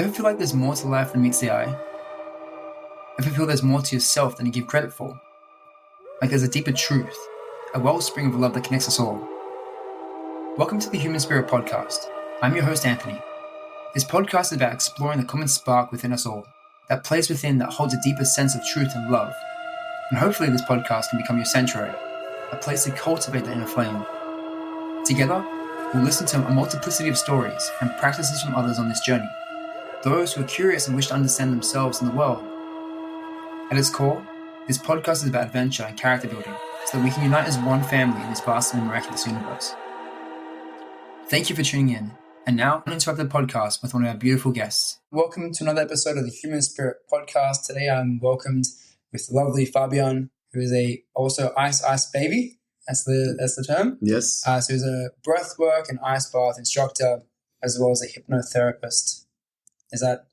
Ever feel like there's more to life than meets the eye? Ever feel there's more to yourself than you give credit for? Like there's a deeper truth, a wellspring of love that connects us all. Welcome to the Human Spirit Podcast. I'm your host, Anthony. This podcast is about exploring the common spark within us all, that place within that holds a deeper sense of truth and love. And hopefully this podcast can become your sanctuary, a place to cultivate that inner flame. Together, we'll listen to a multiplicity of stories and practices from others on this journey. Those who are curious and wish to understand themselves and the world. At its core, this podcast is about adventure and character building so that we can unite as one family in this vast and miraculous universe. Thank you for tuning in. And now, I'll interrupt the podcast with one of our beautiful guests. Welcome to another episode of the Human Spirit Podcast. Today I'm welcomed with the lovely Fabian, who is also ice baby. That's the term. Yes. So he's a breathwork and ice bath instructor, as well as a hypnotherapist. Is that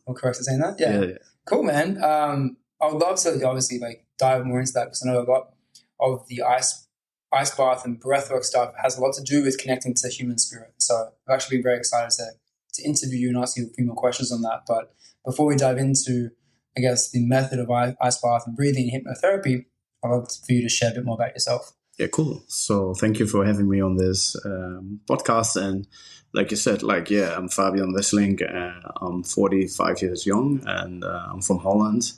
all correct in saying that? Yeah. Cool, man. I would love to obviously dive more into that because I know a lot of the ice bath and breathwork stuff has a lot to do with connecting to human spirit. So I've actually been very excited to interview you and ask you a few more questions on that. But before we dive into, I guess, the method of ice bath and breathing and hypnotherapy, I'd love for you to share a bit more about yourself. Yeah, cool. So thank you for having me on this podcast. And like you said, I'm Fabian Wesselink. I'm 45 years young and I'm from Holland.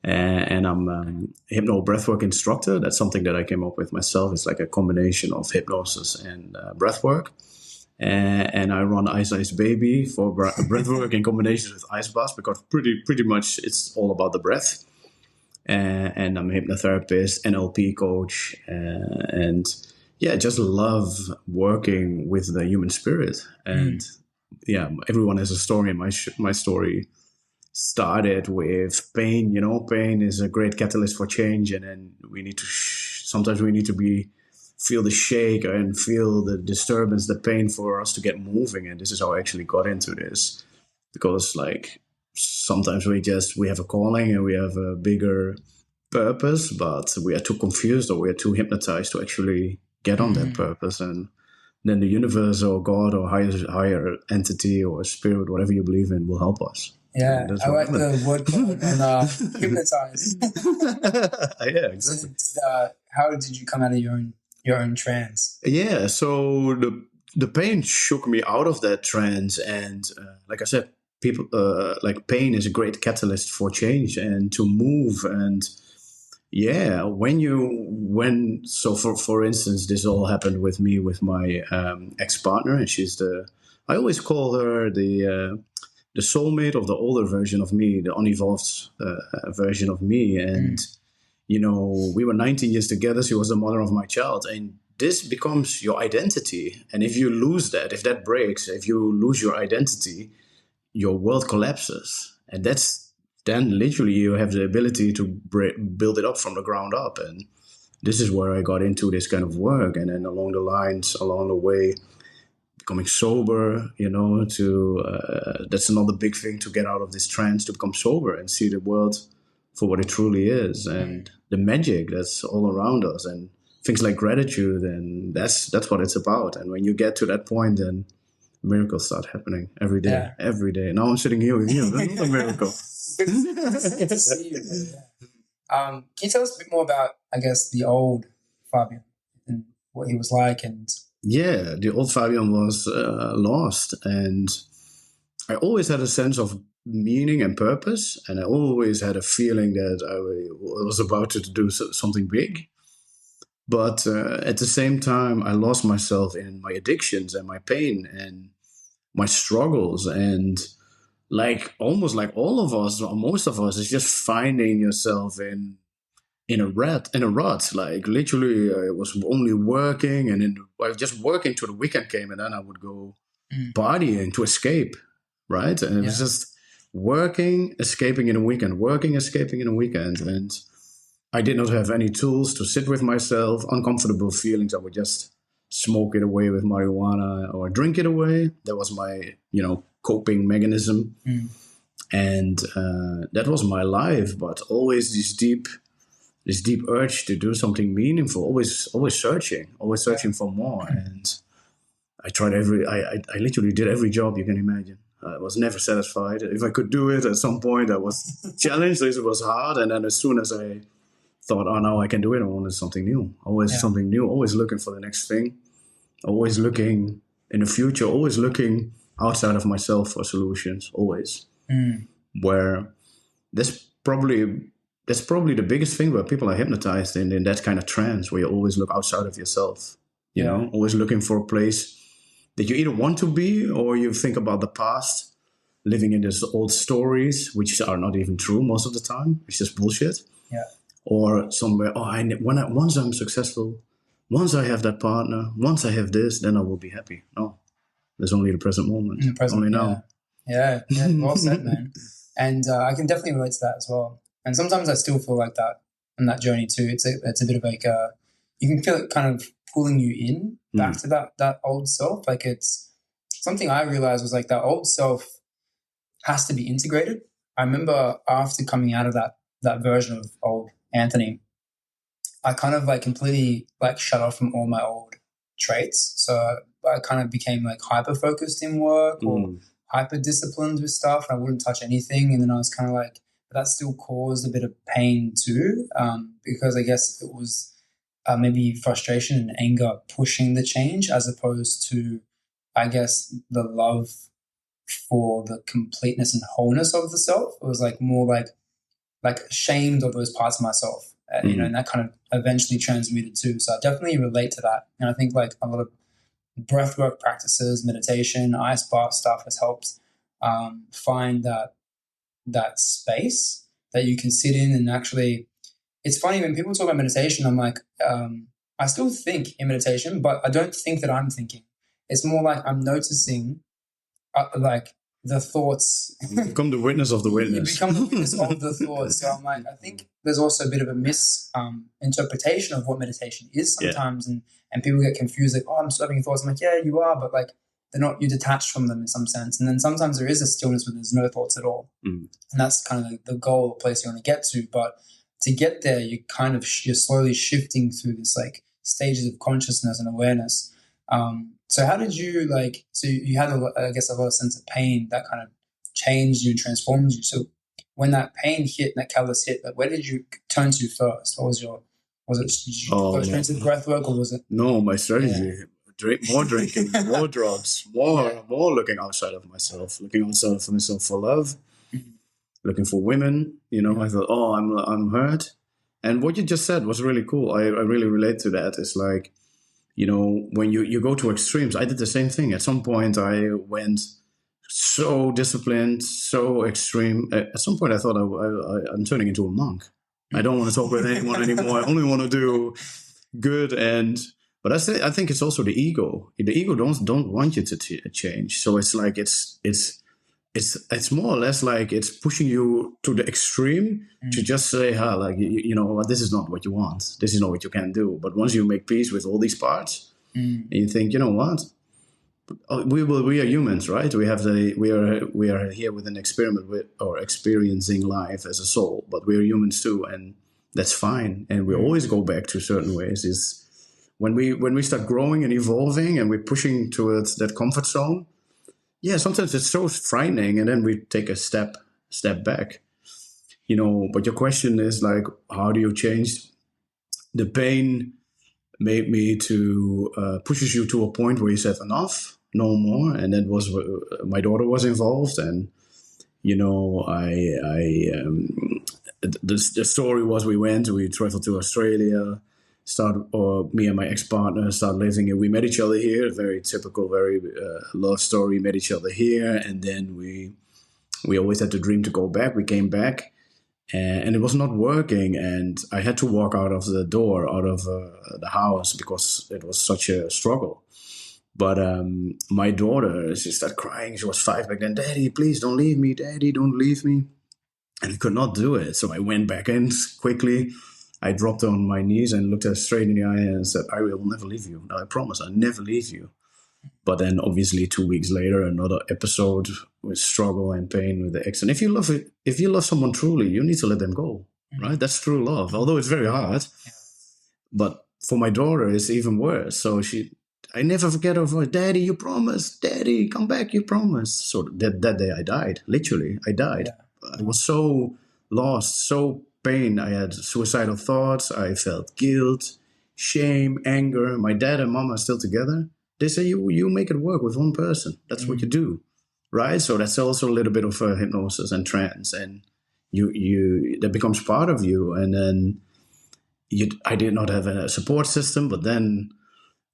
And I'm a hypno-breathwork instructor. That's something that I came up with myself. It's like a combination of hypnosis and breathwork. And I run Ice Baby for breathwork in combination with ice baths because pretty much it's all about the breath. And I'm a hypnotherapist, NLP coach, and just love working with the human spirit. And everyone has a story. My story started with pain. Pain is a great catalyst for change, and then we need to sometimes we need to feel the shake and feel the disturbance, the pain for us to get moving. And this is how I actually got into this, because sometimes we have a calling and we have a bigger purpose, but we are too confused or we are too hypnotized to actually get on that purpose. And then the universe or God or higher entity or spirit, whatever you believe in, will help us. Yeah, I like the word called and hypnotized. Yeah, exactly. So, how did you come out of your own trance? Yeah, so the pain shook me out of that trance, and like I said, people pain is a great catalyst for change and to move. And for instance, this all happened with me with my ex-partner, and I always call her the soulmate of the older version of me, the unevolved version of me. And we were 19 years together. She was the mother of my child, and this becomes your identity. And if you lose that, if that breaks, if you lose your identity, your world collapses. And then literally you have the ability to build it up from the ground up. And this is where I got into this kind of work. And then along the way, becoming sober, that's another big thing, to get out of this trance, to become sober and see the world for what it truly is, and the magic that's all around us, and things like gratitude. And that's what it's about. And when you get to that point, then miracles start happening every day. Now I'm sitting here with you. That's not a miracle. Good to see you. Can you tell us a bit more about, I guess, the old Fabian and what he was like? And the old Fabian was lost, and I always had a sense of meaning and purpose, and I always had a feeling that I was about to do something big. But at the same time, I lost myself in my addictions and my pain and my struggles. And almost like all of us, or most of us, is just finding yourself in a rut. Like literally, I was only working, and then I was just working till the weekend came, and then I would go partying to escape, right? And it was just working, escaping in a weekend, working, escaping in a weekend. And I did not have any tools to sit with myself. Uncomfortable feelings, I would just smoke it away with marijuana or drink it away. That was my, coping mechanism. And that was my life. But always this deep urge to do something meaningful, always searching for more. And I tried I literally did every job you can imagine. I was never satisfied. If I could do it at some point, I was challenged. It was hard. And then as soon as I thought, oh, now I can do it, I wanted something new. Always something new, always looking for the next thing. Always looking in the future, always looking outside of myself for solutions, always. Where that's probably the biggest thing where people are hypnotized in that kind of trance, where you always look outside of yourself, you know, always looking for a place that you either want to be, or you think about the past, living in these old stories, which are not even true most of the time. It's just bullshit. Yeah. Or somewhere, once I'm successful, once I have that partner, once I have this, then I will be happy. No, there's only the present moment. Only now. Yeah. Well said, man. And I can definitely relate to that as well. And sometimes I still feel like that on that journey too. It's a bit of like you can feel it kind of pulling you in back to that old self. Like it's something I realized was like that old self has to be integrated. I remember after coming out of that version of old Anthony, I kind of like completely like shut off from all my old traits. So I kind of became like hyper focused in work or hyper disciplined with stuff. I wouldn't touch anything. And then I was kind of like, but that still caused a bit of pain too, because I guess it was maybe frustration and anger pushing the change, as opposed to, I guess, the love for the completeness and wholeness of the self. It was like more like ashamed of those parts of myself, you know, and that kind of eventually transmuted too. So I definitely relate to that. And I think like a lot of breathwork practices, meditation, ice bath stuff has helped find that space that you can sit in. And actually, it's funny when people talk about meditation, I'm like, I still think in meditation, but I don't think that I'm thinking. It's more like I'm noticing like the thoughts. You become the witness of the witness. You become the witness of the thoughts. So I'm like, I think there's also a bit of a misinterpretation of what meditation is sometimes. And people get confused, like, oh, I'm still having thoughts. I'm like, yeah, you are, but like they're not, you're detached from them in some sense. And then sometimes there is a stillness where there's no thoughts at all. And that's kind of like the goal or place you want to get to. But to get there, you kind of, you're slowly shifting through this like stages of consciousness and awareness. So how did you like, so you had, I guess, a lot of sense of pain that kind of changed you and transformed you. So when that pain hit, that callus hit, like, where did you turn to first? What was did you go straight to the breath work, or was it? No, my strategy, more drinking, more drugs, more looking outside of myself, looking outside of myself for love, looking for women, you know. I thought, oh, I'm hurt. And what you just said was really cool. I really relate to that. It's like, you know, when you go to extremes, I did the same thing. At some point, I went so disciplined, so extreme. At some point, I thought I'm turning into a monk. I don't want to talk with anyone anymore. I only want to do good. But I think it's also the ego. The ego don't want you to change. So it's like it's more or less like it's pushing you to the extreme to just say, like, you know what, this is not what you want. This is not what you can do. But once you make peace with all these parts, and you think, you know what, we are humans, right? We are here with an experiment with, or experiencing life as a soul, but we are humans too, and that's fine. And we always go back to certain ways. Is when we start growing and evolving, and we're pushing towards that comfort zone. Yeah, sometimes it's so frightening, and then we take a step back, you know. But your question is like, how do you change? The pain made me to pushes you to a point where you said enough, no more, and that was my daughter was involved, and you know, the story was we traveled to Australia. Me and my ex-partner started living here. We met each other here, very typical, very love story. Met each other here, and then we always had the dream to go back. We came back, and it was not working, and I had to walk out of the door, out of the house, because it was such a struggle. But my daughter, she started crying. She was 5 back then. Daddy, please don't leave me. Daddy, don't leave me. And I could not do it, so I went back in quickly. I dropped on my knees and looked her straight in the eye and said, I will never leave you. No, I promise, I'll never leave you. But then obviously 2 weeks later, another episode with struggle and pain with the ex. And if you love someone truly, you need to let them go, right? That's true love, although it's very hard. But for my daughter, it's even worse. So I never forget her voice. Daddy, you promised. Daddy, come back, you promised. So that day I died. Literally, I died. Yeah. I was so lost, so pain. I had suicidal thoughts. I felt guilt, shame, anger. My dad and mom are still together. They say you make it work with one person. That's what you do, right? So that's also a little bit of hypnosis and trance, and you that becomes part of you. And then I did not have a support system, but then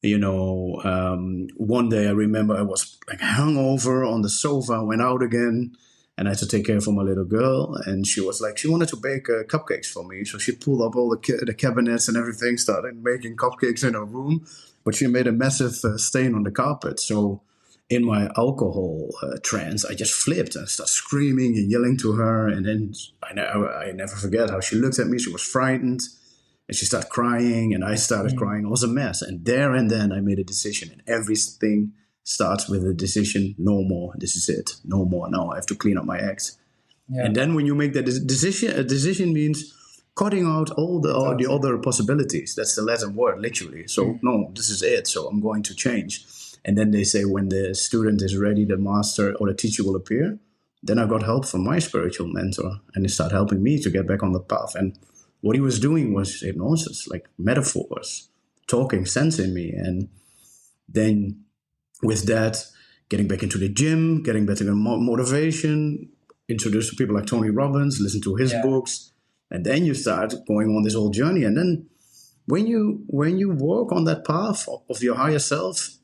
one day I remember I was like hungover on the sofa, went out again, and I had to take care of my little girl. And she was like, she wanted to bake cupcakes for me. So she pulled up all the cabinets and everything, started making cupcakes in her room. But she made a massive stain on the carpet. So in my alcohol trance, I just flipped and started screaming and yelling to her. And then I never forget how she looked at me. She was frightened. And she started crying, and I started crying. It was a mess. And there and then I made a decision. And everything starts with a decision. No more. This is it. No more. Now I have to clean up my act. Yeah. And then when you make that decision, a decision means cutting out all the other possibilities. That's the Latin word, literally. So no, this is it. So I'm going to change. And then they say when the student is ready, the master or the teacher will appear. Then I got help from my spiritual mentor. And he started helping me to get back on the path. And what he was doing was hypnosis, like metaphors, talking sense in me. And then with that, getting back into the gym, getting better motivation, introduced to people like Tony Robbins, listen to his books. And then you start going on this whole journey. And then when you walk on that path of your higher self,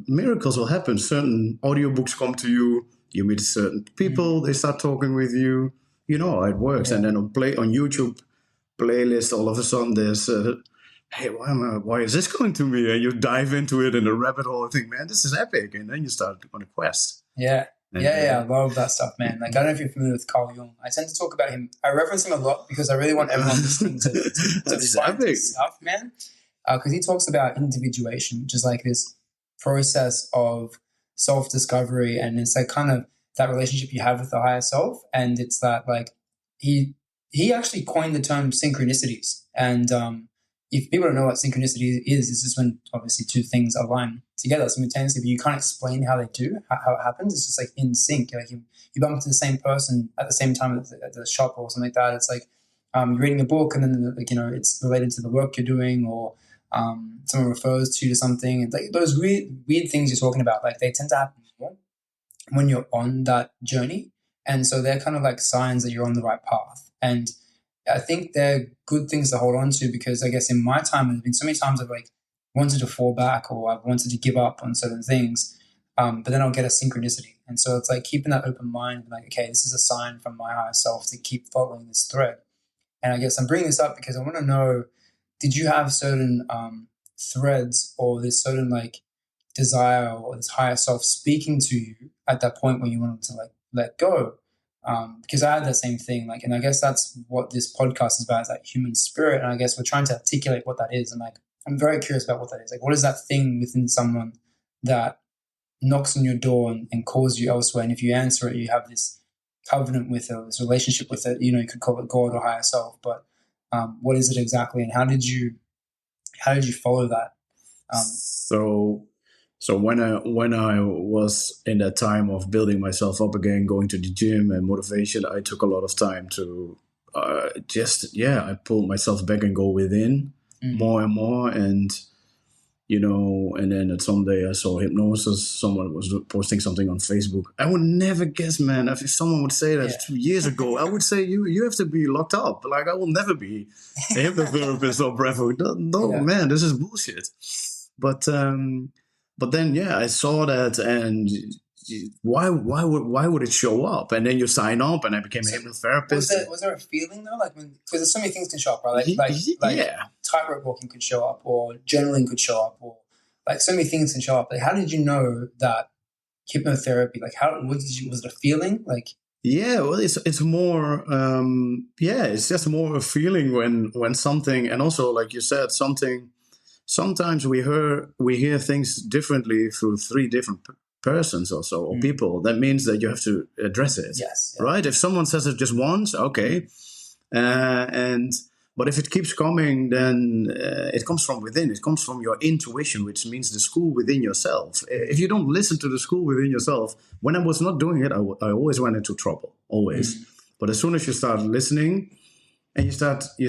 miracles will happen. Certain audiobooks come to you. You meet certain people. They start talking with you. You know how it works. Yeah. And then on YouTube playlist, all of a sudden there's hey, why is this coming to me? And you dive into it in a rabbit hole and think, man, this is epic. And then you start on a quest. Yeah. I love that stuff, man. Like, I don't know if you're familiar with Carl Jung. I tend to talk about him. I reference him a lot because I really want everyone listening to find this stuff, man. Because he talks about individuation, which is like this process of self-discovery, and it's like kind of that relationship you have with the higher self. And it's that, like, he actually coined the term synchronicities. And if people don't know what synchronicity is, it's just when obviously two things align together simultaneously, but you can't explain how they do, how it happens. It's just like in sync. Like you bump into the same person at the same time at the shop or something like that. It's like you're reading a book and then it's related to the work you're doing, or someone refers you to something. And like those weird things you're talking about, like they tend to happen more when you're on that journey. And so they're kind of like signs that you're on the right path. And I think they're good things to hold on to, because I guess in my time, there's been so many times I've like wanted to fall back, or I've wanted to give up on certain things, but then I'll get a synchronicity. And so it's like keeping that open mind, like, okay, this is a sign from my higher self to keep following this thread. And I guess I'm bringing this up because I want to know, did you have certain threads or this certain like desire or this higher self speaking to you at that point when you wanted to like let go? Because I had that same thing, like, and I guess that's what this podcast is about, is that human spirit. And I guess we're trying to articulate what that is. And like, I'm very curious about what that is. Like, what is that thing within someone that knocks on your door and calls you elsewhere? And if you answer it, you have this covenant with it, this relationship with it. You know, you could call it God or higher self, but what is it exactly? And how did you follow that? So when I was in that time of building myself up again, going to the gym and motivation, I took a lot of time to I pulled myself back and go within more and more. And, and then at some day I saw hypnosis. Someone was posting something on Facebook. I would never guess, man, if someone would say that 2 years ago, I would say you have to be locked up. Like, I will never be a hypnotherapist or breathwork. No, man, this is bullshit. But then, I saw that, and why would it show up? And then you sign up, and I became a hypnotherapist. Was there a feeling though, like, because there's so many things can show up, right? Like tightrope walking could show up, or journaling could show up, or like so many things can show up. Like, how did you know that hypnotherapy? Like, was it a feeling? Like, yeah, well, it's more, it's just more a feeling when something, and also like you said, something. Sometimes we hear things differently through three different persons also, or people. That means that you have to address it. Yes. Right? If someone says it just once, okay. But if it keeps coming, then it comes from within. It comes from your intuition, which means the school within yourself. If you don't listen to the school within yourself, when I was not doing it, I always went into trouble, always. But as soon as you start listening and you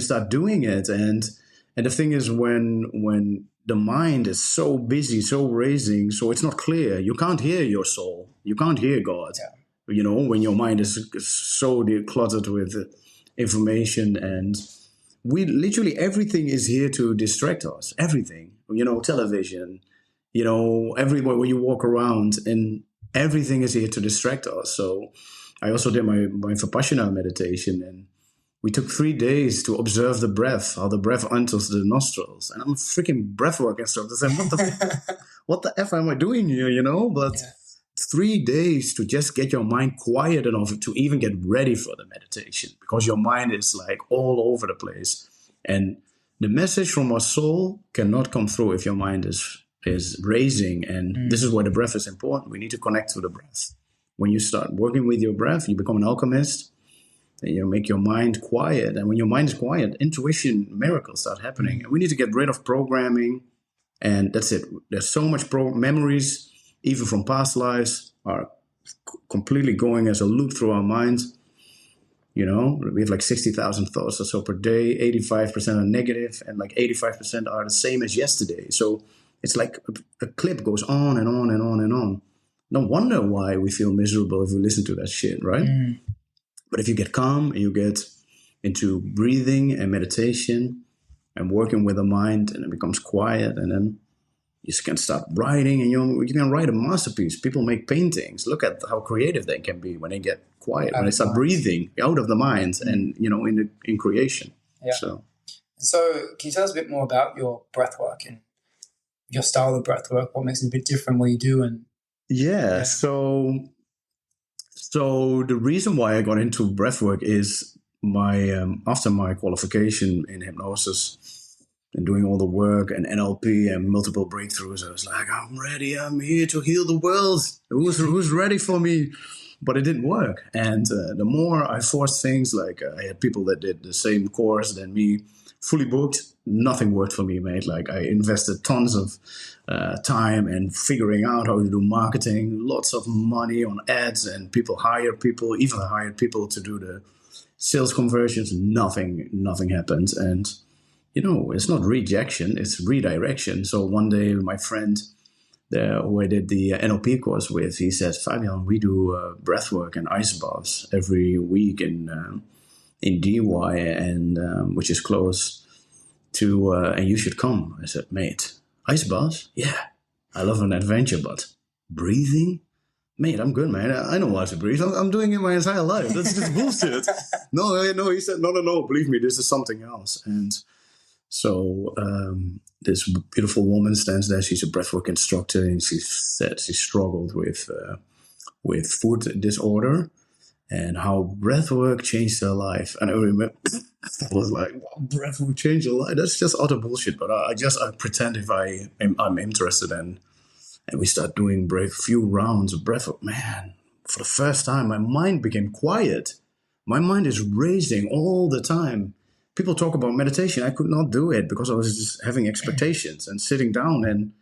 start doing it, and the thing is, when the mind is so busy, so racing, so it's not clear. You can't hear your soul. You can't hear God. Yeah. You know, when your mind is so cluttered with information, and we literally, everything is here to distract us. Everything, you know, television, you know, everywhere where you walk around, and everything is here to distract us. So I also did my Vipassana meditation, and we took 3 days to observe the breath, how the breath enters the nostrils. And I'm a freaking breathwork instructor. So what the F am I doing here, you know? But 3 days to just get your mind quiet enough to even get ready for the meditation, because your mind is like all over the place. And the message from our soul cannot come through if your mind is racing. And this is why the breath is important. We need to connect to the breath. When you start working with your breath, you become an alchemist. You make your mind quiet. And when your mind is quiet, intuition, miracles start happening. And we need to get rid of programming. And that's it. There's so much memories, even from past lives, are completely going as a loop through our minds. You know, we have like 60,000 thoughts or so per day. 85% are negative, and like 85% are the same as yesterday. So it's like a clip goes on and on and on and on. No wonder why we feel miserable if we listen to that shit, right? But if you get calm and you get into breathing and meditation and working with the mind, and it becomes quiet, and then you can start writing, and you can write a masterpiece. People make paintings. Look at how creative they can be when they get quiet, when they start breathing out of the mind, and you know, in creation. Yeah. So can you tell us a bit more about your breath work and your style of breath work? What makes it a bit different what you do? And So the reason why I got into breathwork is after my qualification in hypnosis and doing all the work and NLP and multiple breakthroughs, I was like, I'm ready. I'm here to heal the world. Who's ready for me? But it didn't work. And the more I forced things, like I had people that did the same course than me, fully booked, nothing worked for me, mate. Like I invested tons of time and figuring out how to do marketing, lots of money on ads, and people hire people, even hired people to do the sales conversions. Nothing happened. And, you know, it's not rejection, it's redirection. So one day my friend who I did the NLP course with, he said, Fabian, we do breathwork and ice baths every week in DY, and which is close to, and you should come. I said, mate, ice baths? Yeah, I love an adventure, but breathing? Mate, I'm good, man. I know how to breathe. I'm doing it my entire life. That's just bullshit. No, he said, no, believe me, this is something else. And so this beautiful woman stands there. She's a breathwork instructor, and she said she struggled with food disorder, and how breathwork changed her life. And I remember, I was like, wow, breathwork changed her life? That's just utter bullshit. But I pretend if I'm interested in, and we start doing few rounds of breathwork. Man, for the first time, my mind became quiet. My mind is racing all the time. People talk about meditation. I could not do it because I was just having expectations and sitting down and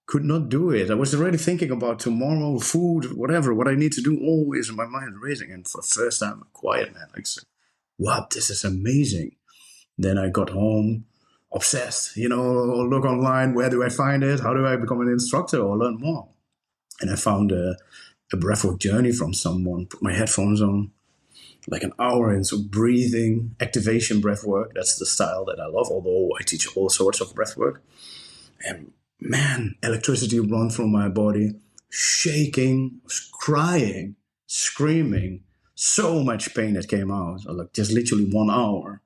could not do it. I was already thinking about tomorrow, food, whatever, what I need to do, always in my mind racing. And for the first time, I'm quiet, man. Like, wow, this is amazing. Then I got home, obsessed, you know, look online, where do I find it? How do I become an instructor or learn more? And I found a breathwork journey from someone, put my headphones on, like an hour into breathing, activation breathwork. That's the style that I love, although I teach all sorts of breathwork. And man, electricity run through my body, shaking, crying, screaming, so much pain that came out. Like just literally 1 hour.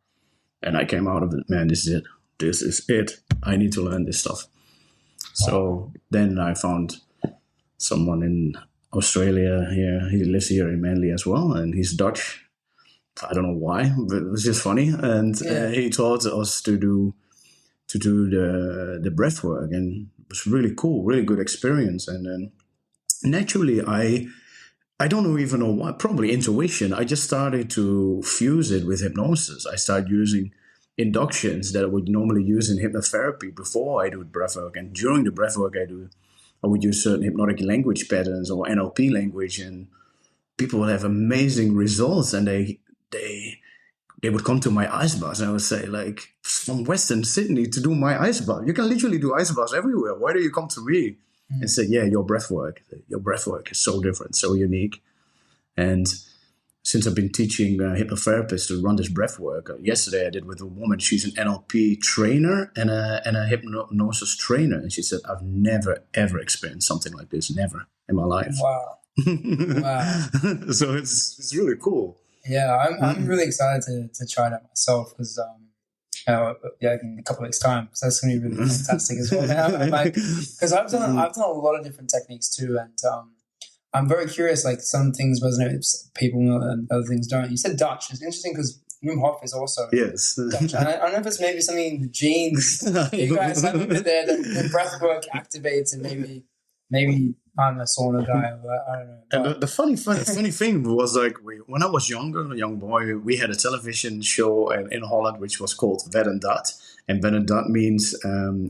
And I came out of it, man, this is it. This is it. I need to learn this stuff. So then I found someone in Australia here. He lives here in Manly as well, and he's Dutch. I don't know why, but it was just funny. And he taught us to do the breath work, and it was really cool, really good experience. And then naturally, I don't even know why, probably intuition. I just started to fuse it with hypnosis. I started using inductions that I would normally use in hypnotherapy before I do breathwork. And during the breathwork I would use certain hypnotic language patterns or NLP language, and people would have amazing results. And they would come to my ice baths, and I would say, like, from Western Sydney to do my ice bath. You can literally do ice baths everywhere. Why do you come to me? And say, yeah, your breathwork is so different, so unique. And since I've been teaching hypnotherapists to run this breathwork, yesterday I did with a woman. She's an NLP trainer and a hypnosis trainer. And she said, I've never, ever experienced something like this, never in my life. Wow. Wow. So it's really cool. Yeah, I'm really excited to try that myself, because in a couple of weeks' time, so that's going to be really fantastic as well. Because I've done a lot of different techniques too, and I'm very curious. Like, some things resonate with people and other things don't. You said Dutch. It's interesting because Wim Hof is also Dutch. And I don't know if it's maybe something in the genes. You guys have a bit there that the breath work activates, and maybe I'm a sauna guy, or I don't know. And the funny thing was, like, when I was younger, a young boy, we had a television show in Holland which was called Wet and Dat. And Wet and Dat means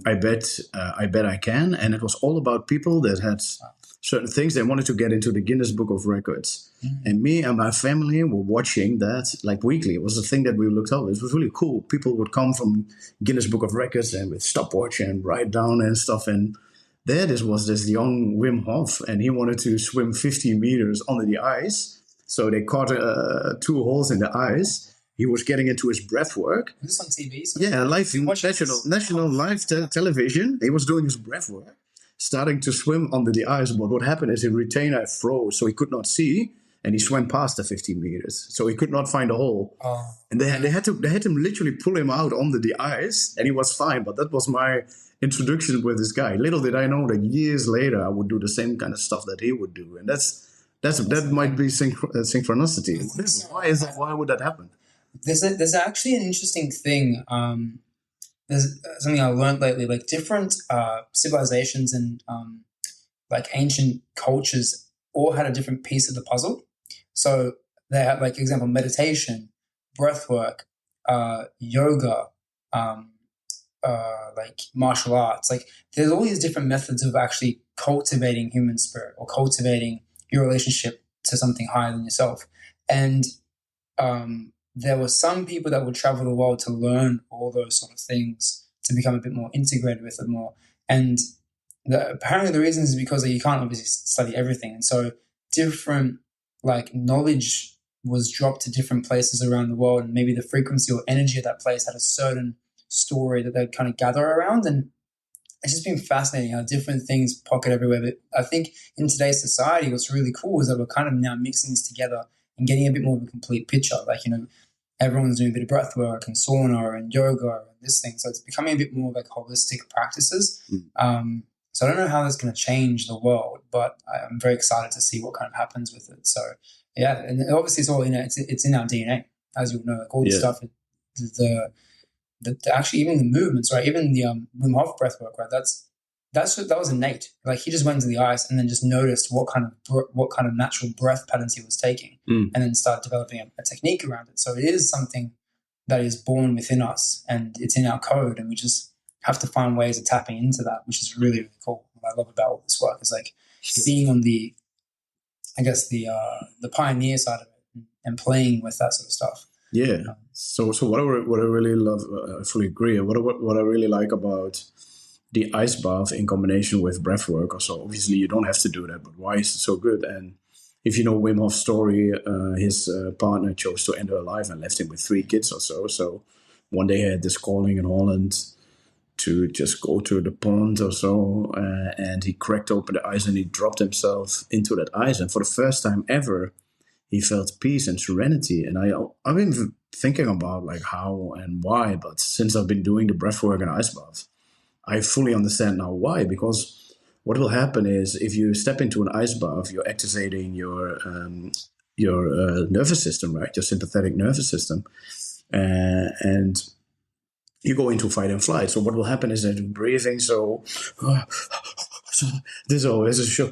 I bet I can. And it was all about people that had certain things they wanted to get into the Guinness Book of Records. And me and my family were watching that like weekly. It was a thing that we looked up. It was really cool. People would come from Guinness Book of Records and with stopwatch and write down and stuff. And there was this young Wim Hof, and he wanted to swim 50 meters under the ice. So they caught 2 holes in the ice. He was getting into his breath work. Is this on TV? Yeah, live national live television. He was doing his breath work, starting to swim under the ice. But what happened is his retainer froze, so he could not see, and he swam past the 15 meters. So he could not find a hole. And they had to literally pull him out under the ice, and he was fine. But that was my introduction with this guy. Little did I know that years later I would do the same kind of stuff that he would do, and that might be synchronicity. Why would that happen? There's actually an interesting thing. There's something I learned lately. Like, different civilizations and like ancient cultures all had a different piece of the puzzle. So they had, like, example, meditation, breath work, yoga, like martial arts. Like, there's all these different methods of actually cultivating human spirit or cultivating your relationship to something higher than yourself. And there were some people that would travel the world to learn all those sort of things, to become a bit more integrated with it more. And apparently the reason is because you can't obviously study everything. And so different, like, knowledge was dropped to different places around the world, and maybe the frequency or energy of that place had a certain story that they'd kind of gather around. And it's just been fascinating how different things pocket everywhere. But I think in today's society, what's really cool is that we're kind of now mixing this together and getting a bit more of a complete picture. Like, everyone's doing a bit of breath work and sauna and yoga and this thing. So it's becoming a bit more like holistic practices. So I don't know how that's going to change the world, but I'm very excited to see what kind of happens with it. So yeah, and obviously it's all it's in our DNA, as you know, like all this stuff, actually even the movements, right? Even the Wim Hof breath work, right? That was innate. Like, he just went to the ice and then just noticed what kind of natural breath patterns he was taking, and then started developing a technique around it. So it is something that is born within us, and it's in our code, and we just have to find ways of tapping into that, which is really, really cool. What I love about all this work is, like, being on the pioneer side of it and playing with that sort of stuff. Yeah. So what I really love, I fully agree. And what I really like about the ice bath in combination with breath work, also, obviously you don't have to do that, but why is it so good? And if you know Wim Hof's story, his partner chose to end her life and left him with 3 kids or so. So one day he had this calling in Holland to just go to the pond or so, and he cracked open the ice and he dropped himself into that ice. And for the first time ever, he felt peace and serenity. And I've been thinking about, like, how and why, but since I've been doing the breathwork and ice bath, I fully understand now why. Because what will happen is, if you step into an ice bath, you're activating your nervous system, right? Your sympathetic nervous system, and you go into fight and flight. So what will happen is that you're breathing. So this always is show.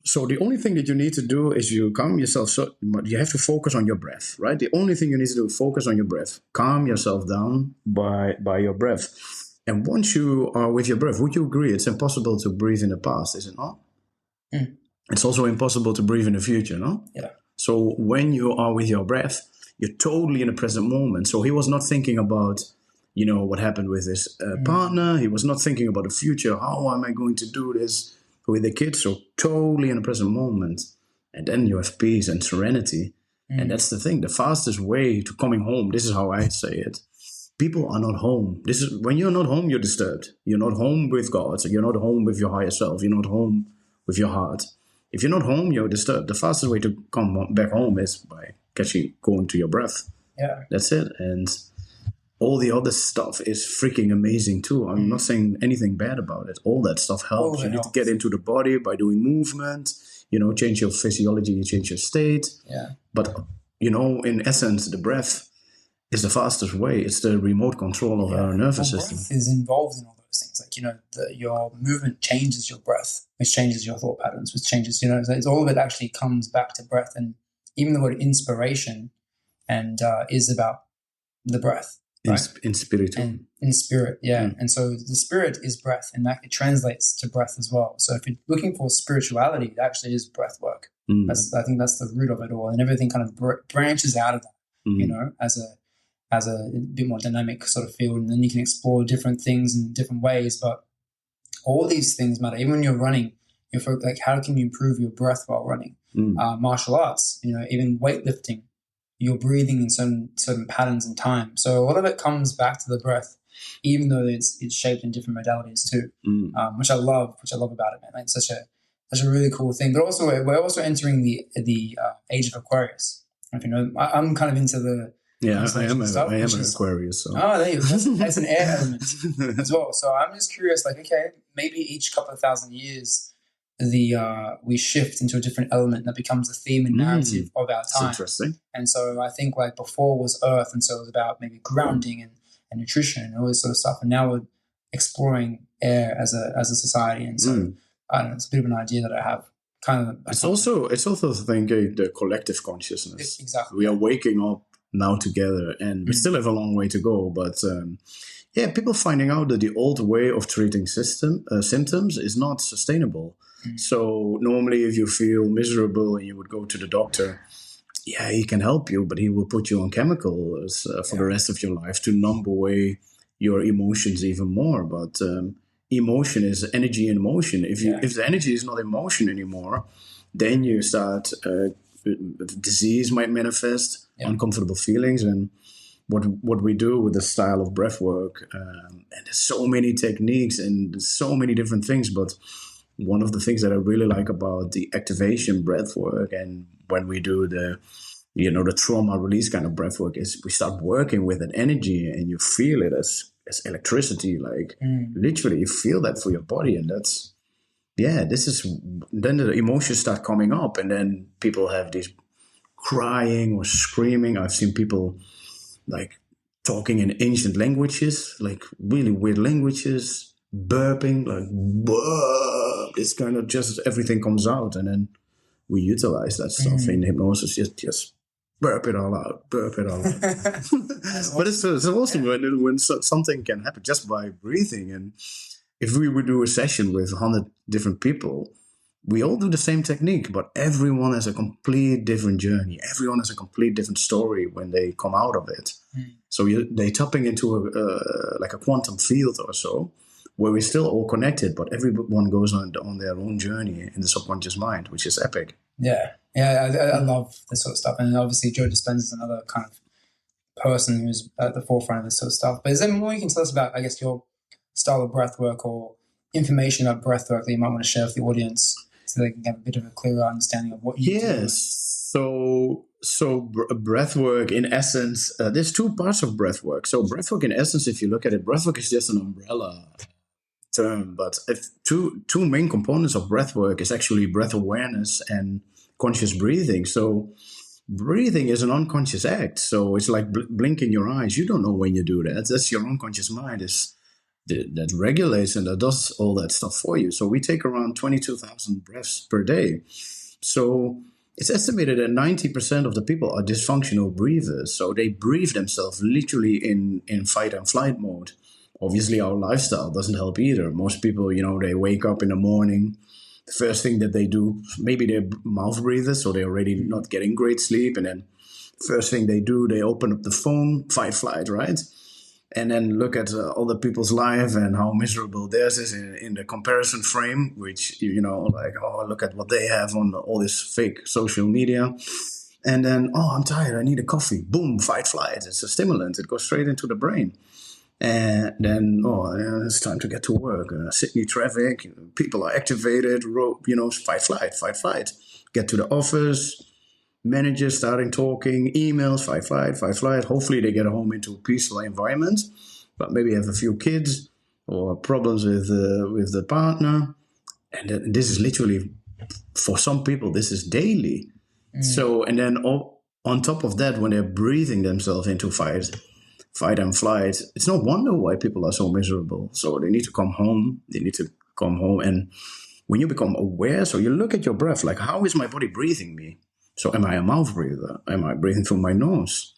So the only thing that you need to do is you calm yourself. So you have to focus on your breath, right? The only thing you need to do is focus on your breath. Calm yourself down by your breath. And once you are with your breath, would you agree it's impossible to breathe in the past, is it not? Mm. It's also impossible to breathe in the future, no? Yeah. So when you are with your breath, you're totally in the present moment. So he was not thinking about, what happened with his partner. He was not thinking about the future. How am I going to do this with the kids? So totally in the present moment. And then you have peace and serenity. And that's the thing. The fastest way to coming home, this is how I say it. People are not home. This is when you're not home, you're disturbed. You're not home with God. So you're not home with your higher self. You're not home with your heart. If you're not home, you're disturbed. The fastest way to come back home is by going to your breath. Yeah. That's it. And all the other stuff is freaking amazing too. I'm not saying anything bad about it. All that stuff helps. You need to get into the body by doing movement, change your physiology, change your state. Yeah. But, in essence, the breath is the fastest way. It's the remote control of our nervous system. Breath is involved in all those things. Like, your movement changes your breath, which changes your thought patterns, which changes, so it's all of it actually comes back to breath. And even the word inspiration and is about the breath. Right? In spirit. And in spirit, yeah. And so the spirit is breath, and that it translates to breath as well. So if you're looking for spirituality, it actually is breath work. I think that's the root of it all. And everything kind of branches out of that, as a bit more dynamic sort of field. And then you can explore different things in different ways. But all these things matter. Even when you're running, like, how can you improve your breath while running? Martial arts, even weightlifting, you're breathing in certain patterns and time. So a lot of it comes back to the breath, even though it's shaped in different modalities too, which I love about it, man. Like, it's such a really cool thing. But also, we're also entering the age of Aquarius. If you know, I'm kind of into the I am an Aquarius. So. Oh, there you go. That's an air element as well. So I'm just curious, like, okay, maybe each couple of thousand years, we shift into a different element that becomes the theme and narrative of our time. That's interesting. And so I think, like, before was earth, and so it was about maybe grounding and nutrition and all this sort of stuff. And now we're exploring air as a society. And so I don't know, it's a bit of an idea that I have. It's also thinking the collective consciousness. Exactly. We are waking up now together, and we still have a long way to go. But people finding out that the old way of treating symptoms is not sustainable. So normally, if you feel miserable and you would go to the doctor, he can help you, but he will put you on chemicals for the rest of your life to numb away your emotions even more. But emotion is energy in motion. If the energy is not in motion anymore, then you start disease might manifest, uncomfortable feelings. And what we do with the style of breath work, and there's so many techniques and so many different things, but one of the things that I really like about the activation breath work, and when we do the trauma release kind of breath work, is we start working with an energy, and you feel it as electricity, like literally you feel that for your body. And that's, then the emotions start coming up, and then people have these crying or screaming. I've seen people like talking in ancient languages, like really weird languages, burping, like, whoa, this kind of just everything comes out. And then we utilize that stuff in hypnosis, just burp it all out. But it's awesome when something can happen just by breathing. And if we would do a session with 100 different people, we all do the same technique, but everyone has a complete different journey. Everyone has a complete different story when they come out of it. So they're tapping into a quantum field or so, where we're still all connected, but everyone goes on their own journey in the subconscious mind, which is epic. Yeah, I love this sort of stuff. And obviously Joe Dispenza is another kind of person who's at the forefront of this sort of stuff. But is there more you can tell us about, I guess, your style of breath work or information about breath work that you might want to share with the audience so they can have a bit of a clearer understanding of what you do? Yes. So breath work, in essence, there's two parts of breath work. So breath work, in essence, if you look at it, breath work is just an umbrella term, but two main components of breath work is actually breath awareness and conscious breathing. So breathing is an unconscious act. So it's like blinking your eyes. You don't know when you do that. That's your unconscious mind is that regulates and that does all that stuff for you. So we take around 22,000 breaths per day. So it's estimated that 90% of the people are dysfunctional breathers. So they breathe themselves literally in fight and flight mode. Obviously, our lifestyle doesn't help either. Most people, they wake up in the morning. The first thing that they do, maybe they're mouth breathers, so they're already not getting great sleep. And then first thing they do, they open up the phone, fight, flight, right? And then look at other people's life and how miserable theirs is in the comparison frame, which, like, oh, look at what they have on all this fake social media. And then, oh, I'm tired, I need a coffee. Boom, fight, flight. It's a stimulant. It goes straight into the brain. And then, it's time to get to work. Sydney traffic, people are activated, fight, flight, fight, flight. Get to the office, managers starting talking, emails, fight, flight, fight, flight. Hopefully they get home into a peaceful environment, but maybe have a few kids or problems with the partner. And this is literally, for some people, this is daily. So, and then on top of that, when they're breathing themselves into fight and flight, it's no wonder why people are so miserable. So they need to come home. And when you become aware, so you look at your breath, like, how is my body breathing me? So am I a mouth breather? Am I breathing through my nose?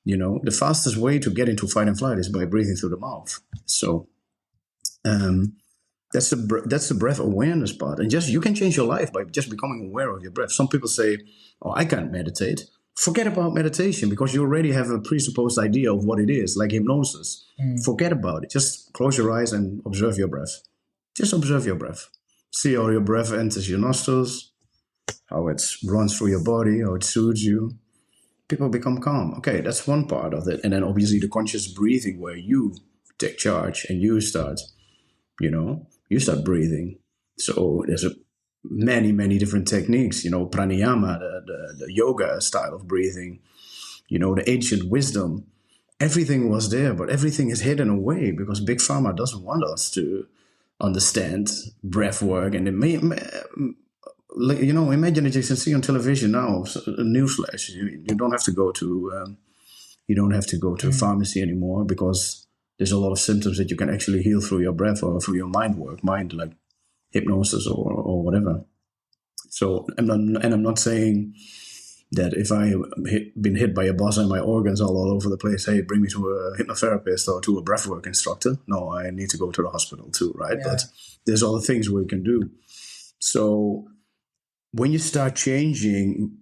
The fastest way to get into fight and flight is by breathing through the mouth. So that's the breath awareness part. And you can change your life by just becoming aware of your breath. Some people say, oh, I can't meditate. Forget about meditation, because you already have a presupposed idea of what it is, like hypnosis. Forget about it. Just close your eyes and observe your breath. Just observe your breath. See how your breath enters your nostrils, how it runs through your body, how it soothes you. People become calm. Okay, that's one part of it. And then obviously the conscious breathing, where you take charge and you start breathing. So there's many, many different techniques, pranayama, the yoga style of breathing, the ancient wisdom. Everything was there, but everything is hidden away because Big Pharma doesn't want us to understand breath work. And imagine that you can see on television now, a newsflash. You don't have to go to a pharmacy anymore, because there's a lot of symptoms that you can actually heal through your breath or through your mind like hypnosis or whatever. So I'm not saying that if I been hit by a bus and my organs all over the place, hey, bring me to a hypnotherapist or to a breathwork instructor. No, I need to go to the hospital too, right? Yeah. But there's other things we can do. So when you start changing,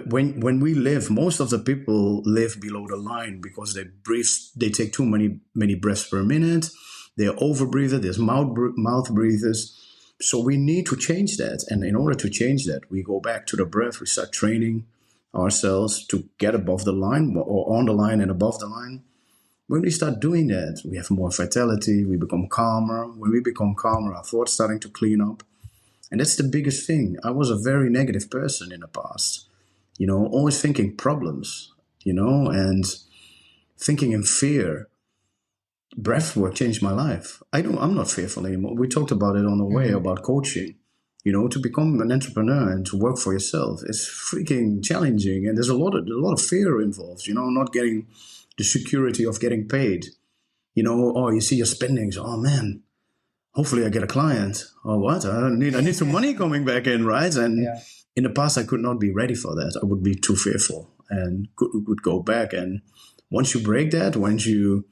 when we live, most of the people live below the line because they take too many breaths per minute. They're overbreathers, there's mouth breathers. So we need to change that. And in order to change that, we go back to the breath. We start training ourselves to get above the line, or on the line and above the line. When we start doing that, we have more vitality. We become calmer. When we become calmer, our thoughts starting to clean up. And that's the biggest thing. I was a very negative person in the past, always thinking problems, and thinking in fear. Breathwork changed my life. I'm not fearful anymore. We talked about it on the way about coaching. To become an entrepreneur and to work for yourself is freaking challenging, and there's a lot of fear involved. Not getting the security of getting paid. You see your spendings. Oh man, hopefully I get a client. Or what? I need some money coming back in, right? And in the past, I could not be ready for that. I would be too fearful and could go back. And once you break that, once you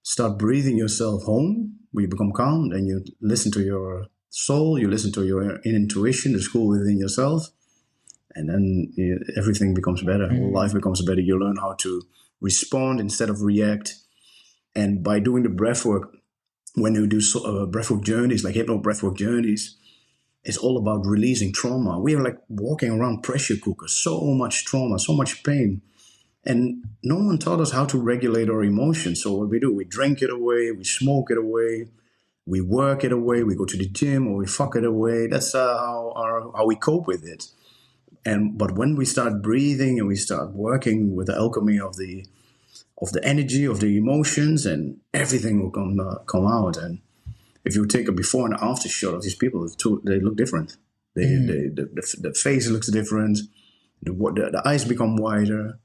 start breathing yourself home, you become calm, and you listen to your soul, you listen to your intuition, the school within yourself, and then everything becomes better. Life becomes better. You learn how to respond instead of react. And by doing the breath work, when you do breathwork journeys, like hypno-breathwork journeys, it's all about releasing trauma. We are like walking around pressure cookers, so much trauma, so much pain. And no one taught us how to regulate our emotions. So what we do, we drink it away, we smoke it away, we work it away, we go to the gym, or we fuck it away. That's how we cope with it. But when we start breathing and we start working with the alchemy of the energy, of the emotions, and everything will come out. And if you take a before and after shot of these people, they look different. The face looks different. The eyes become wider.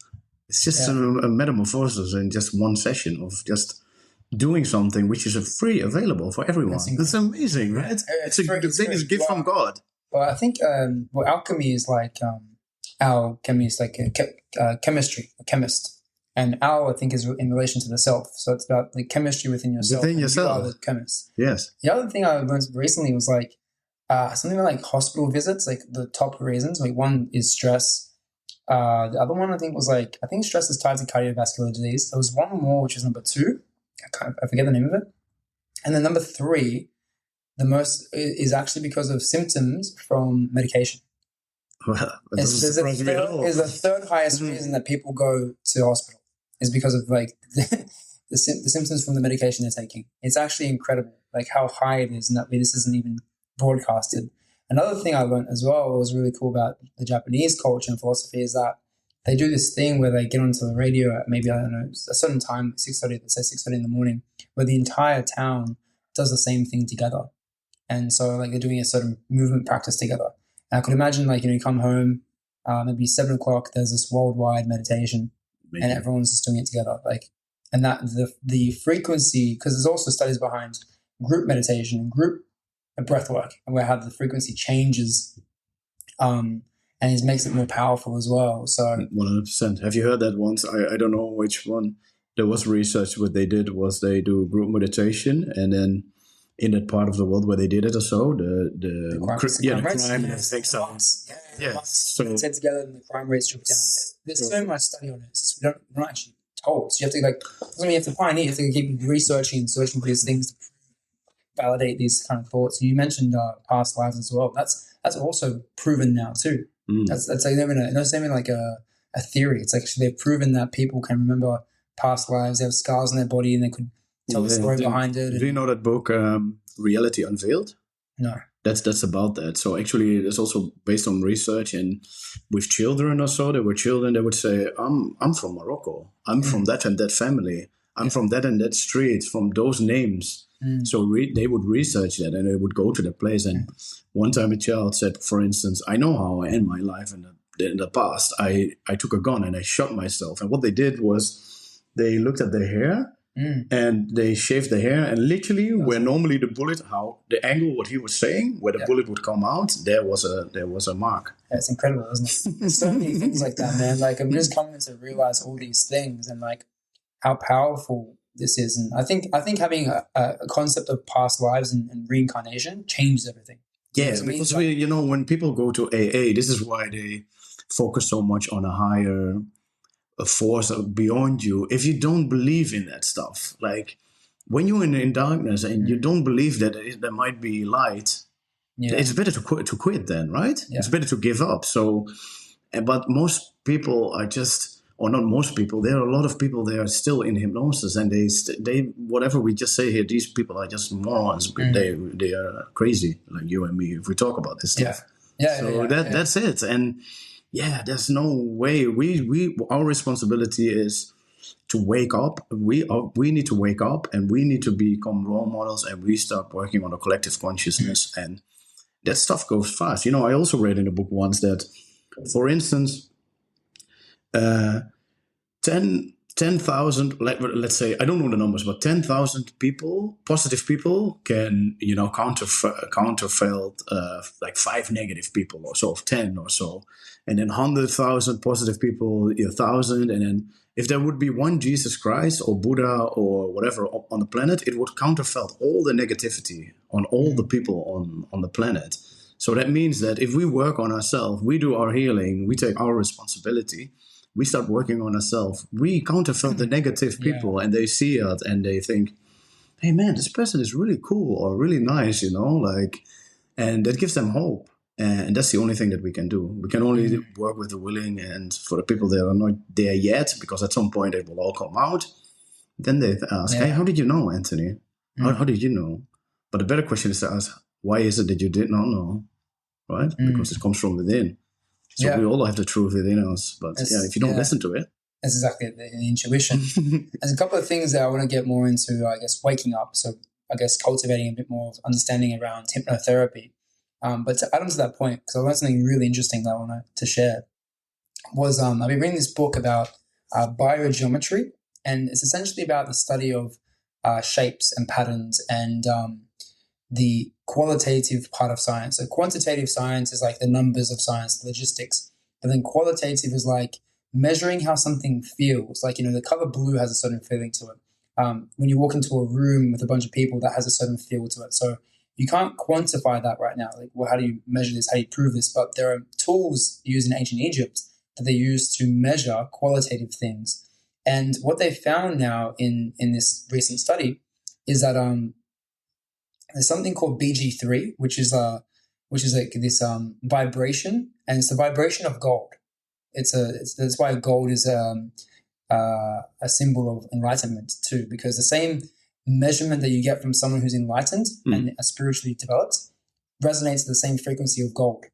It's just a metamorphosis in just one session of just doing something which is free available for everyone. That's amazing, right? It's a gift from God. Well, I think alchemy is like alchemy is like a chemistry, a chemist, and I think is in relation to the self. So it's about the chemistry within yourself. Within yourself, you are the chemist. Yes. The other thing I learned recently was like something like hospital visits. Like the top reasons, like one is stress. The other one I think was like stress is tied to cardiovascular disease. There was one more which is number 2. I forget the name of it, and then number 3. The most is actually because of symptoms from medication. Well, Is the third highest reason that people go to hospital is because of like the symptoms from the medication they're taking. It's actually incredible, like how high it is, and that this isn't even broadcasted. Another thing I learned as well was really cool about the Japanese culture and philosophy is that they do this thing where they get onto the radio at maybe, I don't know, a certain time, 6:30, let's say 6:30 in the morning, where the entire town does the same thing together. And so like they're doing a sort of movement practice together. And I could imagine like, you come home, maybe 7 o'clock, there's this worldwide meditation and everyone's just doing it together. Like, and that the frequency, because there's also studies behind group meditation and group breath work and where how the frequency changes and it makes it more powerful as well. So 100%. Have you heard that once? I don't know which one. There was research. What they did was they do group meditation, and then in that part of the world where they did it or so, the crime and everything. So meditate together and the crime rates drop down. There's so much study on it. It's just we're not actually told. So you have to you have to pioneer. You have to keep researching and searching for these things to validate these kind of thoughts. And you mentioned past lives as well. That's also proven now too. That's like not even like a theory. It's actually they've proven that people can remember past lives. They have scars on their body and they could tell the story behind it. Do you know that book, Reality Unveiled? No. That's about that. So actually, it's also based on research, and with children or so, there were children that would say, "I'm from Morocco. I'm from that and that family. I'm from that and that street. From those names." So they would research that, and they would go to the place. And one time, a child said, for instance, "I know how I end my life in the past. I took a gun and I shot myself." And what they did was they looked at their hair. And they shaved the hair, and literally where normally the bullet, how the angle, what he was saying, where the bullet would come out, there was a mark. Yeah, it's incredible, isn't it? There's so many things like that, man. Like I'm just coming to realize all these things and like how powerful this is. And I think having a concept of past lives and reincarnation changes everything. Yeah, because when people go to AA, this is why they focus so much on a higher force beyond you. If you don't believe in that stuff, like when you're in darkness and you don't believe that there might be light, it's better to quit then, right? It's better to give up. So, but most people are just, or not most people, there are a lot of people they are still in hypnosis, and they whatever we just say here, these people are just morons. They are crazy, like you and me, if we talk about this stuff. That's it. And there's no way. Our responsibility is to wake up. We need to wake up, and we need to become role models, and we start working on a collective consciousness. And that stuff goes fast. I also read in a book once that, for instance, 10,000, let's say, I don't know the numbers, but 10,000 people, positive people, can counterfeit like 5 negative people or so, of 10 or so. And then 100,000 positive people, 1,000. And then if there would be one Jesus Christ or Buddha or whatever on the planet, it would counterfeit all the negativity on all the people on the planet. So that means that if we work on ourselves, we do our healing, we take our responsibility, we start working on ourselves, we counterfeit the negative people, and they see it and they think, hey man, this person is really cool or really nice, and that gives them hope. And that's the only thing that we can do. We can only work with the willing, and for the people that are not there yet, because at some point it will all come out, then they ask, hey, how did you know, Anthony? How did you know? But the better question is to ask, why is it that you did not know? Right? Because it comes from within. So we all have the truth within us. But if you don't listen to it. That's exactly the intuition. There's a couple of things that I want to get more into, I guess, waking up. So I guess cultivating a bit more of understanding around hypnotherapy. But to add on to that point, because I learned something really interesting that I wanted to share, was I've been reading this book about biogeometry, and it's essentially about the study of shapes and patterns, and the qualitative part of science. So quantitative science is like the numbers of science, the logistics. But then qualitative is like measuring how something feels. Like, the color blue has a certain feeling to it. When you walk into a room with a bunch of people, that has a certain feel to it. So you can't quantify that right now. Like, well, how do you measure this? How do you prove this? But there are tools used in ancient Egypt that they use to measure qualitative things. And what they found now in this recent study is that there's something called BG3, which is like this vibration, and it's the vibration of gold. That's why gold is a symbol of enlightenment too, because the same measurement that you get from someone who's enlightened and spiritually developed resonates to the same frequency of gold.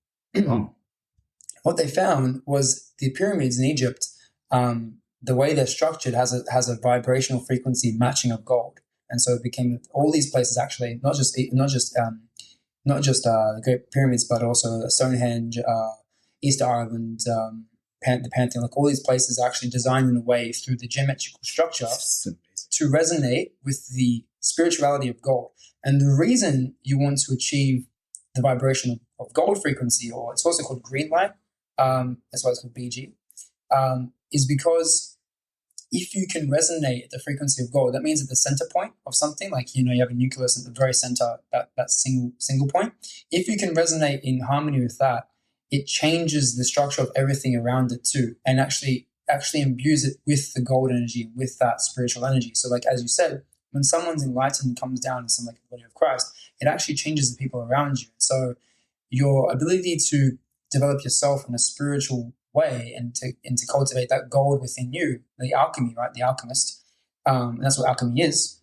What they found was the pyramids in Egypt, the way they're structured has a vibrational frequency matching of gold, and so it became all these places actually not just the Great Pyramids, but also Stonehenge, Easter Island, the Pantheon, like all these places are actually designed in a way through the geometrical structure to resonate with the spirituality of gold. And the reason you want to achieve the vibration of gold frequency, or it's also called green light, that's why it's called BG, is because if you can resonate at the frequency of gold, that means at the center point of something, like, you have a nucleus at the very center, that single point. If you can resonate in harmony with that, it changes the structure of everything around it too, and actually imbues it with the gold energy, with that spiritual energy. So, like, as you said, when someone's enlightened and comes down to something like the body of Christ, it actually changes the people around you. So your ability to develop yourself in a spiritual way and to cultivate that gold within you, the alchemy, right? The alchemist. And that's what alchemy is.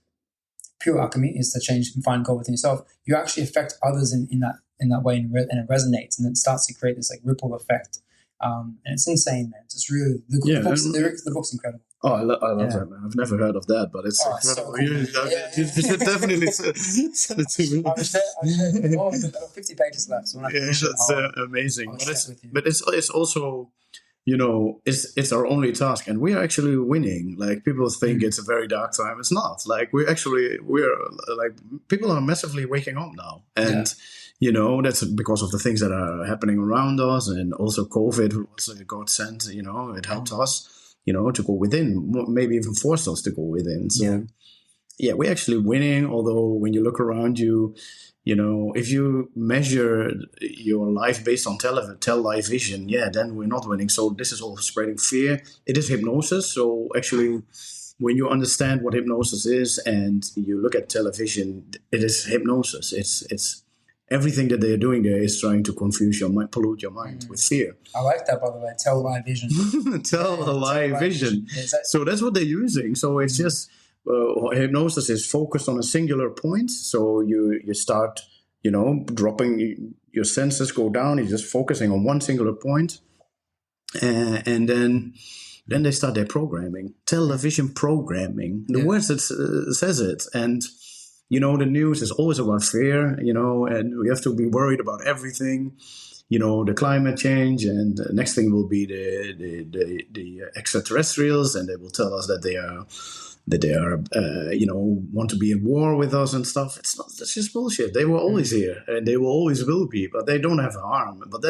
Pure alchemy is to change and find gold within yourself. You actually affect others in that way, and it resonates, and it starts to create this like ripple effect. And it's insane, man. It's really the book's incredible. Oh, I love that, man. I've never heard of that, but it's incredible. So cool. You should definitely send it to me. I've got 50 pages left. So that's amazing. But it's also, it's our only task, and we are actually winning. Like, people think it's a very dark time. It's not. Like, we're like, people are massively waking up now, and that's because of the things that are happening around us, and also COVID was a godsend. It helped us, to go within, maybe even forced us to go within. So we're actually winning. Although when you look around you, if you measure your life based on tell life vision, then we're not winning. So this is all spreading fear. It is hypnosis. So actually, when you understand what hypnosis is and you look at television, it is hypnosis. It's everything that they're doing there is trying to confuse your mind, pollute your mind with fear. I like that, by the way. Tell live vision. Tell live vision. So that's what they're using. So it's just hypnosis is focused on a singular point. So you start, dropping your senses, go down. You're just focusing on one singular point, and then they start their programming, television programming. The words that says it, and the news is always about fear, and we have to be worried about everything, the climate change, and the next thing will be the extraterrestrials, and they will tell us that they are want to be in war with us and stuff. That's just bullshit. They were always here, and they will always will be, but they don't have harm. But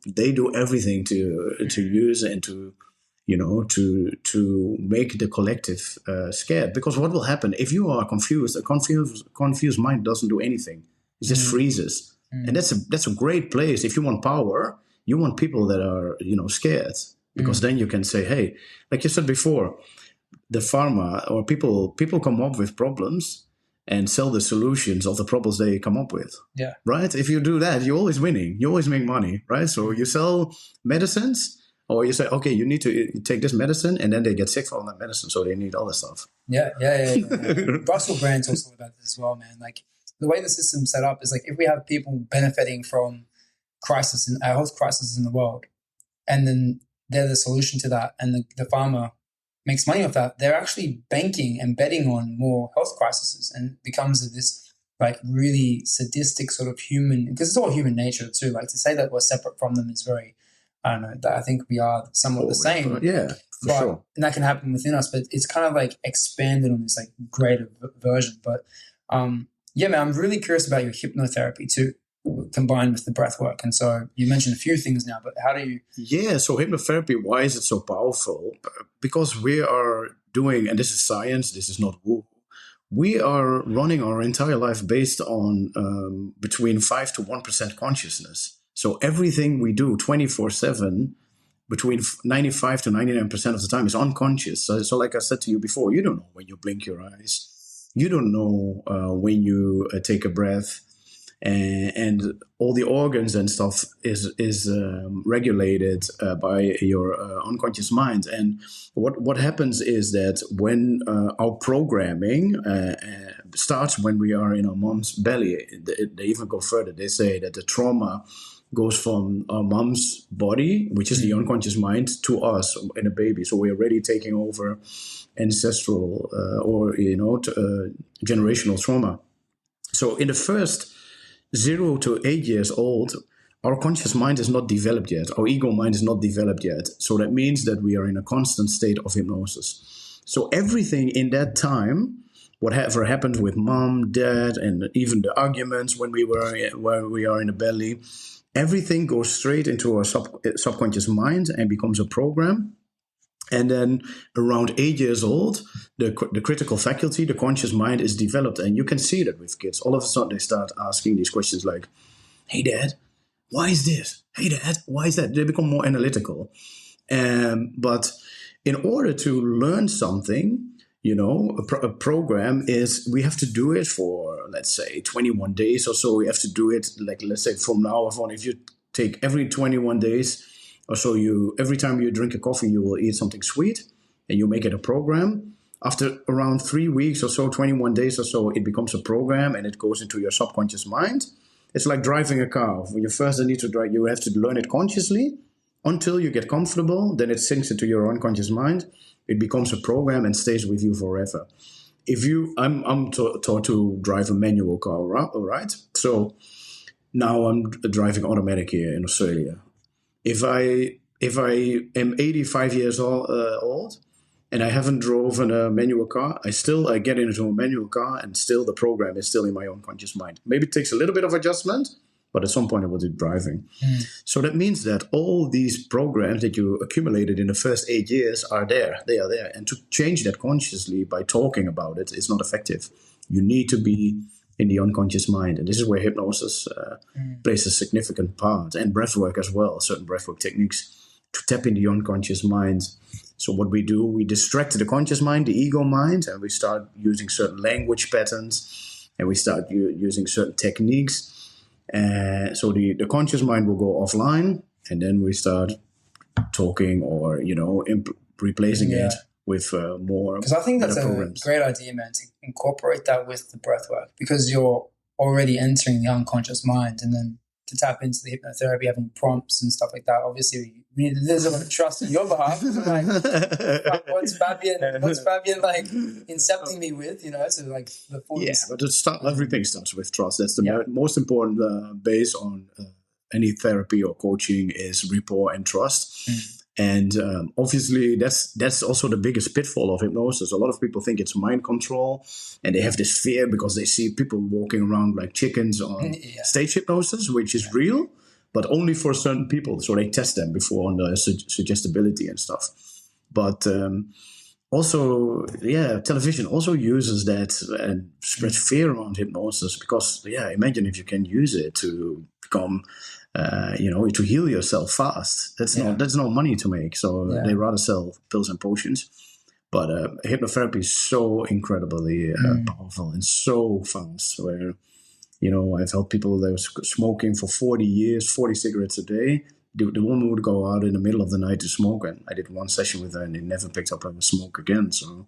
they do everything to use and to make the collective scared. Because what will happen if you are confused? A confused mind doesn't do anything. It just freezes. And that's a great place. If you want power, you want people that are scared, because then you can say, hey, like you said before, the pharma or people come up with problems and sell the solutions of the problems they come up with. Yeah. Right? If you do that, you're always winning. You always make money, right? So you sell medicines. Or you say, okay, you need to take this medicine, and then they get sick from that medicine, so they need other stuff. Yeah. Russell Brand talks about this as well, man. Like, the way the system's set up is like, if we have people benefiting from health crisis in the world, and then they're the solution to that, and the farmer makes money off that, they're actually banking and betting on more health crises, and becomes this like really sadistic sort of human, because it's all human nature too. Like, to say that we're separate from them is very I don't know, that I think we are somewhat the same. Yeah, for sure. And that can happen within us, but it's kind of like expanded on this like greater version. But yeah, man, I'm really curious about your hypnotherapy too, combined with the breath work. And so you mentioned a few things now, but how do you... Yeah, so hypnotherapy, why is it so powerful? Because we are doing, and this is science, this is not woo, we are running our entire life based on between 5 to 1% consciousness. So everything we do 24/7, between 95 to 99% of the time is unconscious. So like I said to you before, you don't know when you blink your eyes. You don't know when you take a breath. And all the organs and stuff is regulated by your unconscious mind. And what happens is that when our programming starts when we are in our mom's belly, they even go further. They say that the trauma goes from our mom's body, which is the unconscious mind, to us in a baby. So we're already taking over ancestral or generational trauma. So in the first 0 to 8 years old, our conscious mind is not developed yet. Our ego mind is not developed yet. So that means that we are in a constant state of hypnosis. So everything in that time, whatever happened with mom, dad, and even the arguments when we are in the belly, everything goes straight into our subconscious mind and becomes a program. And then around 8 years old, the critical faculty, the conscious mind, is developed. And you can see that with kids. All of a sudden, they start asking these questions like, hey, Dad, why is this? Hey, Dad, why is that? They become more analytical. But in order to learn something, a program is, we have to do it for, let's say, 21 days or so. We have to do it, like, let's say, from now on. If you take every 21 days, or so every time you drink a coffee, you will eat something sweet, and you make it a program. After around 3 weeks or so, 21 days or so, it becomes a program, and it goes into your subconscious mind. It's like driving a car. When you first need to drive, you have to learn it consciously until you get comfortable. Then it sinks into your unconscious mind. It becomes a program and stays with you forever. I'm taught to drive a manual car, right? So now I'm driving automatic here in Australia. If I am 85 years old and I haven't driven a manual car, I get into a manual car, and still the program is still in my unconscious mind. Maybe it takes a little bit of adjustment, but at some point I will do driving. So that means that all these programs that you accumulated in the first 8 years are there. They are there. And to change that consciously by talking about it is not effective. You need to be in the unconscious mind. And this is where hypnosis plays a significant part, and breathwork as well, certain breathwork techniques to tap in the unconscious mind. So what we do, we distract the conscious mind, the ego mind, and we start using certain language patterns, and we start using certain techniques. So the conscious mind will go offline, and then we start talking or, replacing it with more. Because I think that's programs. A great idea, man, to incorporate that with the breath work, because you're already entering the unconscious mind, and then to tap into the hypnotherapy, having prompts and stuff like that. Obviously, there's a lot of trust on your behalf. Like, what's Fabian like incepting me with? So like the full. Yeah, but everything starts with trust. That's the most important base on any therapy or coaching is rapport and trust. And obviously, that's also the biggest pitfall of hypnosis. A lot of people think it's mind control, and they have this fear because they see people walking around like chickens on stage hypnosis, which is real, but only for certain people. So they test them before on the suggestibility and stuff. But also, television also uses that and spreads fear around hypnosis because, imagine if you can use it to become... to heal yourself fast. That's no money to make. So they rather sell pills and potions. But hypnotherapy is so incredibly powerful and so fast. Where, I've helped people that were smoking for 40 years, 40 cigarettes a day. The woman would go out in the middle of the night to smoke, and I did one session with her, and they never picked up a smoke again. So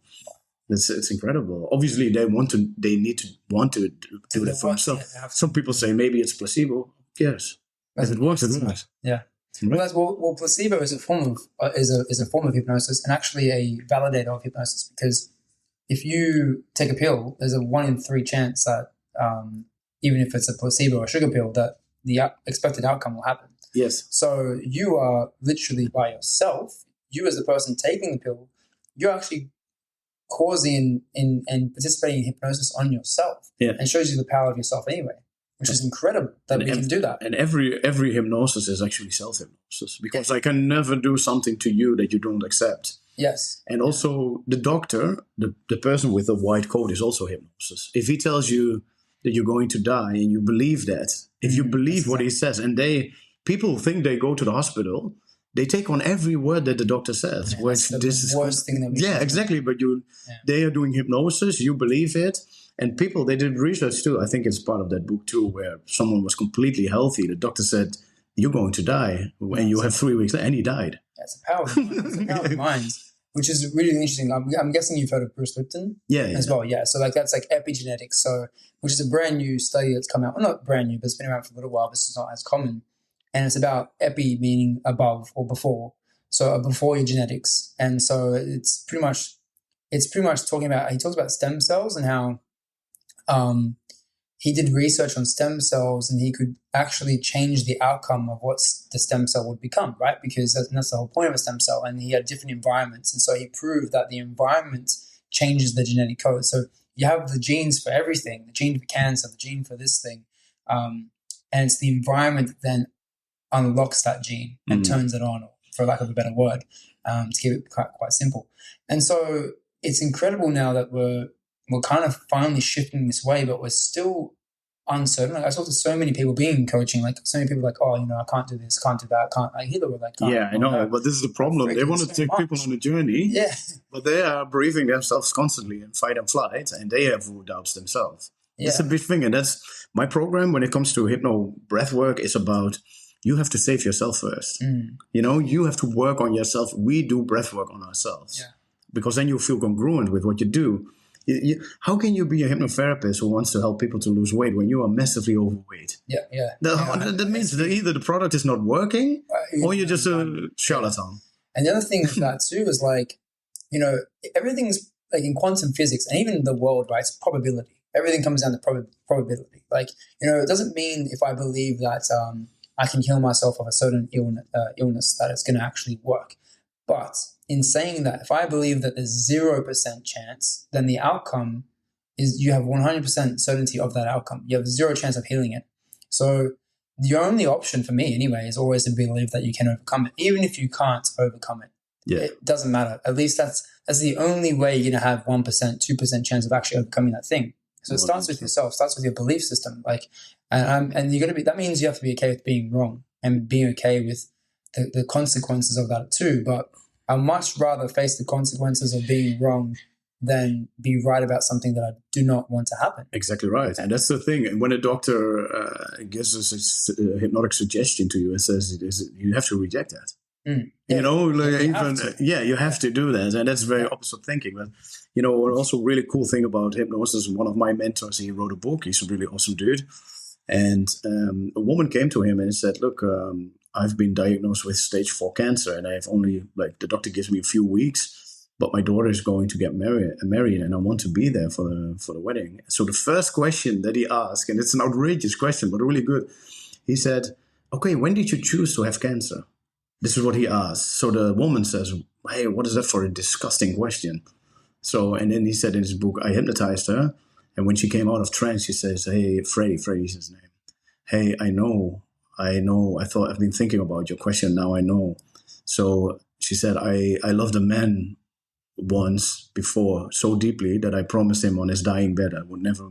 it's incredible. Obviously, they need to want to do that for themselves. Some people say maybe it's placebo. Yes. If it works, it works. Yeah. Well, placebo is a form of hypnosis, and actually a validator of hypnosis, because if you take a pill, there's a 1 in 3 chance that even if it's a placebo or sugar pill, that the expected outcome will happen. Yes. So you are literally by yourself. You as the person taking the pill, you're actually causing and participating in hypnosis on yourself. Yeah. And shows you the power of yourself anyway, which is incredible that we can do that. And every hypnosis is actually self-hypnosis, because I can never do something to you that you don't accept. Yes. And also the doctor, the person with the white coat, is also hypnosis. If he tells you that you're going to die and you believe that, if you believe what he says, and people think they go to the hospital, they take on every word that the doctor says. Yeah, that's the worst thing that we can do. Exactly. But they are doing hypnosis, you believe it. And people, they did research too. I think it's part of that book too, where someone was completely healthy. The doctor said, you're going to die. And you have 3 weeks left. And he died. That's a power of the mind. It's a power of the mind, which is really interesting. I'm guessing you've heard of Bruce Lipton as well. Yeah. So that's like epigenetics. So, which is a brand new study that's come out. Well, not brand new, but it's been around for a little while. This is not as common. And it's about epi, meaning above or before. So before your genetics. And so it's pretty much talking about, he talks about stem cells and how he did research on stem cells, and he could actually change the outcome of what the stem cell would become, right? Because that's the whole point of a stem cell. And he had different environments. And so he proved that the environment changes the genetic code. So you have the genes for everything, the gene for cancer, the gene for this thing. And it's the environment that then unlocks that gene and turns it on, for lack of a better word, to keep it quite simple. And so it's incredible now that we're kind of finally shifting this way, but we're still uncertain. Like I talk to so many people being in coaching, like so many people like, oh, I can't do this, can't do that, can't. I hear the word like, can't. Yeah, I know, but this is the problem. They want to take people on a journey, but they are breathing themselves constantly in fight and flight, and they have doubts themselves. Yeah. That's a big thing, and that's my program when it comes to hypno-breathwork is about. You have to save yourself first. You have to work on yourself. We do breathwork on ourselves because then you feel congruent with what you do. How can you be a hypnotherapist who wants to help people to lose weight when you are massively overweight? That means that either the product is not working or you're just a charlatan. And the other thing with that too is like, everything's like in quantum physics and even in the world, right? It's probability. Everything comes down to probability. Like, it doesn't mean if I believe that I can heal myself of a certain illness that it's going to actually work. But in saying that, if I believe that there's 0% chance, then the outcome is you have 100% certainty of that outcome. You have 0 chance of healing it. So the only option for me anyway is always to believe that you can overcome it, even if you can't overcome it. Yeah. It doesn't matter. At least that's the only way you're going to have 1%, 2% chance of actually overcoming that thing. So it starts with yourself, starts with your belief system. Like, and you're going to that means you have to be okay with being wrong and being okay with the consequences of that too. But I'd much rather face the consequences of being wrong than be right about something that I do not want to happen. Exactly right. And that's the thing. And when a doctor gives us a hypnotic suggestion to you and says, you have to reject that. You have to do that. And that's very opposite thinking. But, also really cool thing about hypnosis, one of my mentors, he wrote a book. He's a really awesome dude. And a woman came to him and said, look, I've been diagnosed with stage 4 cancer and I have only, the doctor gives me a few weeks, but my daughter is going to get married and I want to be there for the wedding. So the first question that he asked, and it's an outrageous question, but really good. He said, okay, when did you choose to have cancer? This is what he asked. So the woman says, hey, what is that for a disgusting question? So, and then he said in his book, I hypnotized her. And when she came out of trance, she says, hey, Freddie's his name. Hey, I know. I've been thinking about your question. Now I know. So she said, I loved a man once before so deeply that I promised him on his dying bed I would never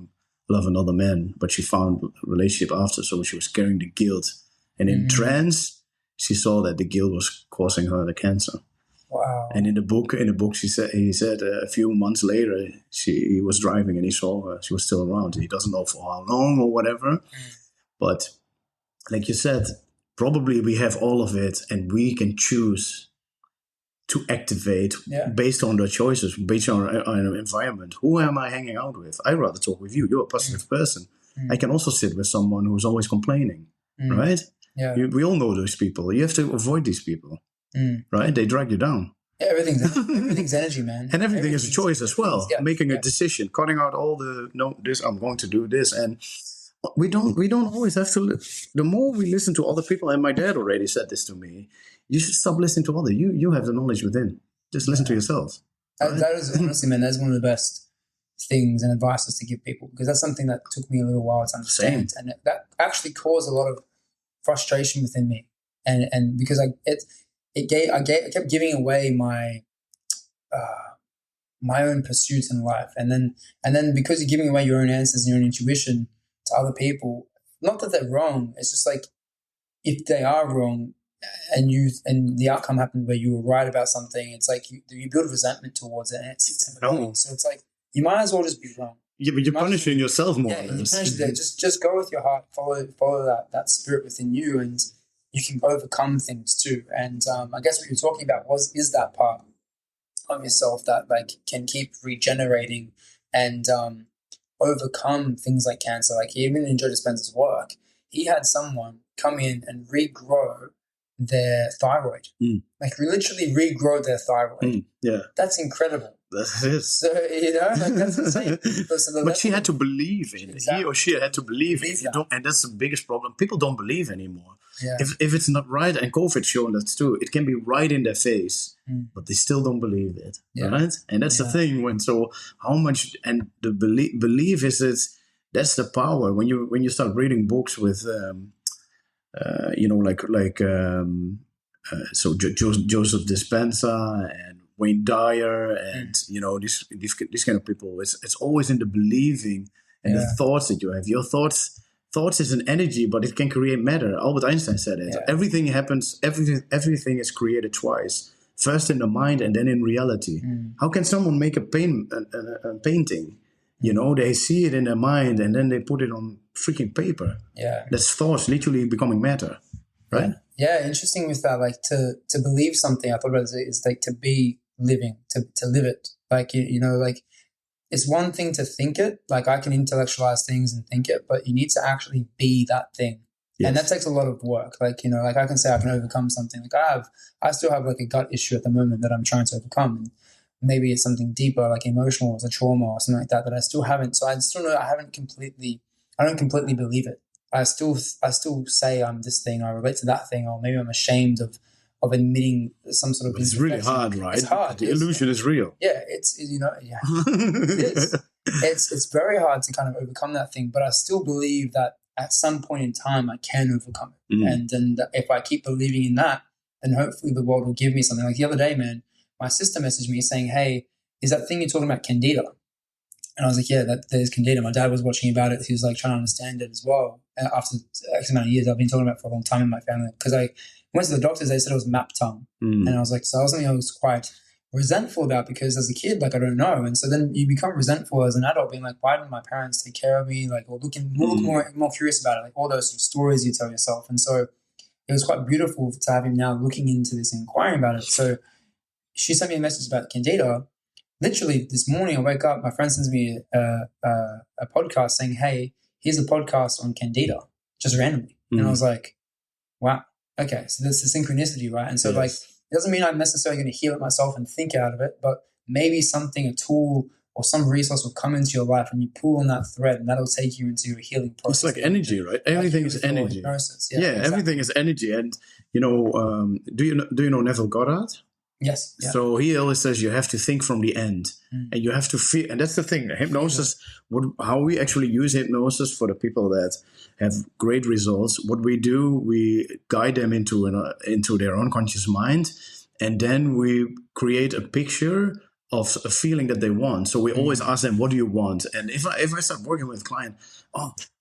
love another man. But she found a relationship after, so she was carrying the guilt. And in trance, she saw that the guilt was causing her the cancer. Wow. And in the book, he said a few months later, he was driving and he saw her. She was still around. He doesn't know for how long or whatever. But like you said, probably we have all of it and we can choose to activate based on the choices, based on our environment. Who am I hanging out with? I'd rather talk with you. You're a positive person. I can also sit with someone who's always complaining, right? Yeah. We all know those people. You have to avoid these people. Right? They drag you down. Yeah, everything's energy, man. And everything is a choice as well. Making a decision, cutting out all this, I'm going to do this. And we don't always have to. The more we listen to other people, and my dad already said this to me, you should stop listening to others. You have the knowledge within. Just listen to yourself. Right? That is honestly, man, that's one of the best things and advices to give people, because that's something that took me a little while to understand. Same. And that actually caused a lot of frustration within me. And because I kept giving away my own pursuits in life. And then because you're giving away your own answers and your own intuition to other people, not that they're wrong, it's just like, if they are wrong and the outcome happened where you were right about something, it's like you build resentment towards it. And it's annoying. So it's like, you might as well just be wrong. Yeah, but you're punishing yourself more. Yeah, you punish that. Just go with your heart, follow that spirit within you, and you can overcome things too. And I guess what you're talking about is that part of yourself that like can keep regenerating and overcome things like cancer. Like even in Joe Dispenza's work, he had someone come in and regrow their thyroid, like literally regrow their thyroid. Yeah, that's incredible. That is. So, like, that's insane. But she had to believe in it. Exactly. He or she had to believe it. And that's the biggest problem. People don't believe anymore. Yeah. If it's not right, and COVID's shown that too, it can be right in their face, but they still don't believe it. Yeah. Right? And that's the thing. How much, and the belief is it, that's the power. When you start reading books with, Joseph Dispenza and Wayne Dyer and these kind of people, it's always in the believing and the thoughts that you have. Your thoughts is an energy, but it can create matter. Albert Einstein said it. Everything happens. Everything is created twice. First in the mind and then in reality. How can someone make a painting? They see it in their mind and then they put it on freaking paper. Yeah, that's thoughts literally becoming matter, right? Yeah, interesting with that. Like to believe something, I thought about it is like to be living, to live it. Like like it's one thing to think it. Like I can intellectualize things and think it, but you need to actually be that thing. Yes. And that takes a lot of work. Like like I can say I can overcome something. Like I still have like a gut issue at the moment that I'm trying to overcome. And maybe it's something deeper, like emotional, or it's a trauma or something like that I still haven't. So I still know I don't completely believe it. I still say I'm this thing, I relate to that thing, or maybe I'm ashamed of admitting some sort of. But it's really hard, right? It's hard. The illusion is real. Yeah, it is. It's very hard to kind of overcome that thing, but I still believe that at some point in time I can overcome it. And then if I keep believing in that, then hopefully the world will give me something. Like the other day, man, my sister messaged me saying, "Hey, is that thing you're talking about Candida?" And I was like, "Yeah, there's Candida." My dad was watching about it. He was like trying to understand it as well. After X amount of years, I've been talking about it for a long time in my family. Because I went to the doctors, they said it was map tongue. And I was like, so I was something I was quite resentful about, because as a kid, like I don't know. And so then you become resentful as an adult, being like, why didn't my parents take care of me? Like, or look more curious about it, like all those sort of stories you tell yourself. And so it was quite beautiful to have him now looking into this and inquiring about it. So she sent me a message about Candida. Literally this morning I wake up, my friend sends me a podcast saying, "Hey, here's a podcast on Candida," just randomly. And I was like, wow, okay, so there's the synchronicity, right? And so like, it doesn't mean I'm necessarily going to heal it myself and think out of it, but maybe something, a tool or some resource will come into your life and you pull on that thread and that'll take you into your healing process. It's like energy, right? Everything is energy. Hypnosis. Yeah, exactly. Everything is energy. And, do you know Neville Goddard? Yes. Yeah. So he always says you have to think from the end and you have to feel. And that's the thing. Hypnosis, how we actually use hypnosis for the people that have great results. What we do, we guide them into their unconscious mind. And then we create a picture of a feeling that they want. So we always ask them, what do you want? And if I start working with a client,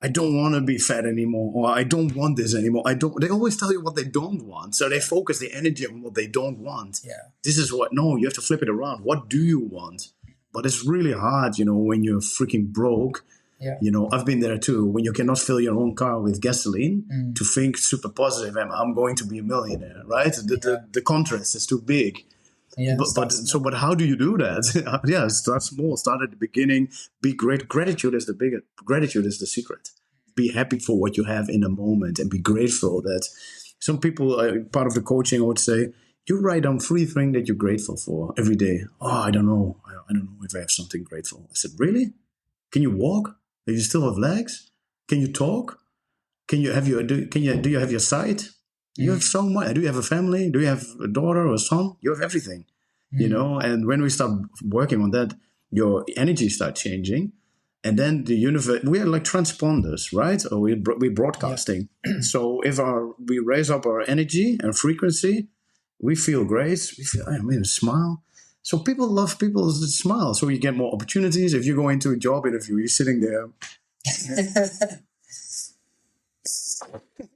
I don't want to be fat anymore, or I don't want this anymore. They always tell you what they don't want. So they focus the energy on what they don't want. Yeah. This is no, you have to flip it around. What do you want? But it's really hard, when you're freaking broke. Yeah. I've been there too. When you cannot fill your own car with gasoline, to think super positive, I'm going to be a millionaire, right? The contrast is too big. Yeah, but how do you do that? Start small. Start at the beginning. Be great. Gratitude is the secret. Be happy for what you have in the moment and be grateful. That some people, part of the coaching, I would say, you write down 3 things that you're grateful for every day. I don't know. I don't know if I have something grateful. I said, really? Can you walk? Do you still have legs? Can you talk? Do you have your sight? You have so much. Do you have a family? Do you have a daughter or a son? You have everything, And when we start working on that, your energy start changing, and then the universe. We are like transponders, right? Or we're broadcasting. Yeah. So if we raise up our energy and frequency, we feel great. We feel, smile. So people love people that smile. So you get more opportunities. If you go into a job interview, you're sitting there.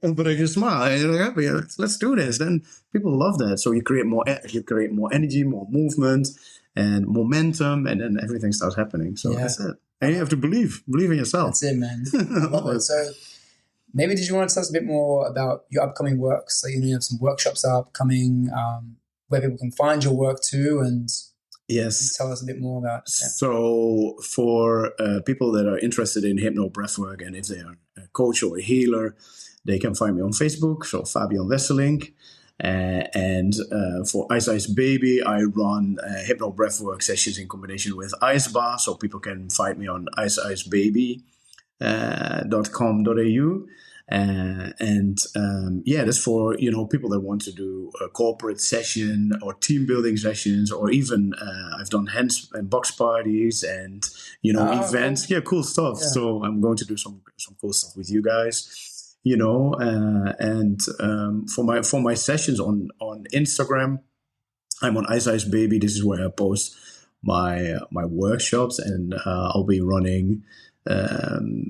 But if you smile and you're happy, let's do this. Then people love that. So you create more energy, more movement, and momentum, and then everything starts happening. So that's it. And you have to believe in yourself. That's it, man. I love it. So maybe did you want to tell us a bit more about your upcoming work? So you have some workshops upcoming, where people can find your work too, and yes, tell us a bit more about. Yeah. So for people that are interested in hypno-breathwork, and if they are a coach or a healer, they can find me on Facebook. So Fabian Wesselink. And for Ice Baby, I run hypno-breathwork sessions in combination with ice baths. So people can find me on icebaby.com.au. That's for people that want to do a corporate session or team building sessions, or even I've done hands and box parties and events. Yeah, cool stuff. Yeah. So I'm going to do some cool stuff with you guys. For my sessions on Instagram, I'm on Ice Baby. This is where I post my workshops, and I'll be running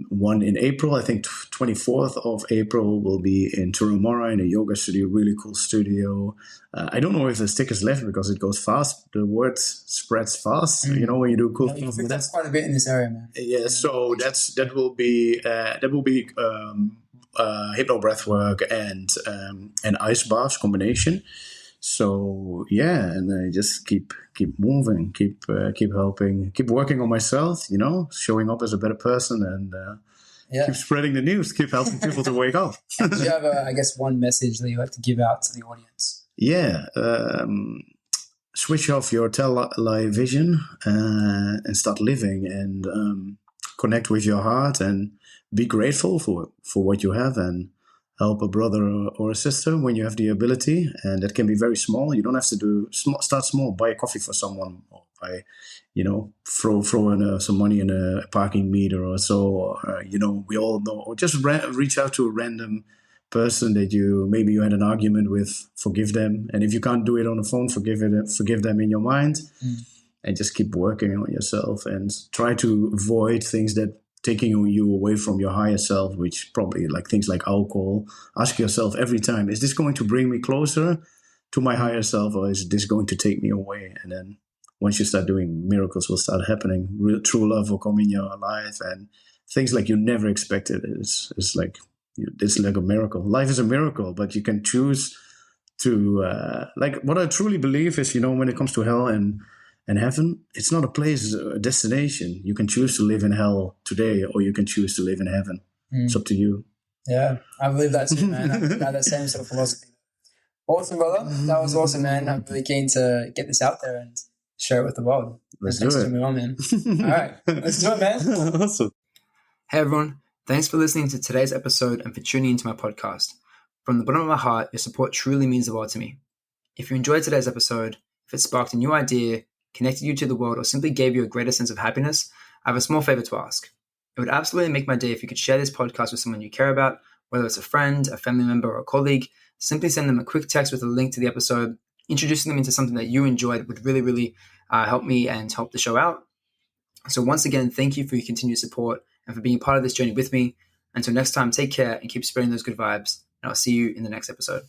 one in April. I think 24th of April will be in Turramurra in a yoga studio, really cool studio. I don't know if there's tickets left because it goes fast. The word spreads fast. When you do cool stuff. That's quite a bit in this area, man. Yeah, so that will be hypno-breathwork and ice baths combination. So and I just keep moving, keep helping, keep working on myself, showing up as a better person, and keep spreading the news, keep helping people to wake up. And do you have one message that you like to give out to the audience? Yeah, switch off your tell-lie vision and start living, and connect with your heart, and be grateful for what you have, and help a brother or a sister when you have the ability. And that can be very small. You don't have to start small. Buy a coffee for someone, or buy, throw in some money in a parking meter or so. We all know. Or just reach out to a random person that maybe you had an argument with. Forgive them, and if you can't do it on the phone, forgive them in your mind, and just keep working on yourself, and try to avoid things that taking you away from your higher self, which probably like things like alcohol. Ask yourself every time, is this going to bring me closer to my higher self, or is this going to take me away? And then once you start doing, miracles will start happening. True love will come in your life, and things like you never expected. It's like a miracle. Life is a miracle, but you can choose to what I truly believe is, when it comes to hell and heaven, it's not a place, it's a destination. You can choose to live in hell today, or you can choose to live in heaven. It's up to you. Yeah, I believe that too, man. I have that same sort of philosophy. Awesome, brother. That was awesome, man. I'm really keen to get this out there and share it with the world. Let's do it. On, man. All right, let's do it, man. Awesome. Hey, everyone. Thanks for listening to today's episode and for tuning into my podcast. From the bottom of my heart, your support truly means the world to me. If you enjoyed today's episode, if it sparked a new idea, connected you to the world, or simply gave you a greater sense of happiness, I have a small favor to ask. It would absolutely make my day if you could share this podcast with someone you care about, whether it's a friend, a family member, or a colleague. Simply send them a quick text with a link to the episode. Introducing them into something that you enjoyed would really, really help me and help the show out. So once again, thank you for your continued support and for being part of this journey with me. Until next time, take care and keep spreading those good vibes. And I'll see you in the next episode.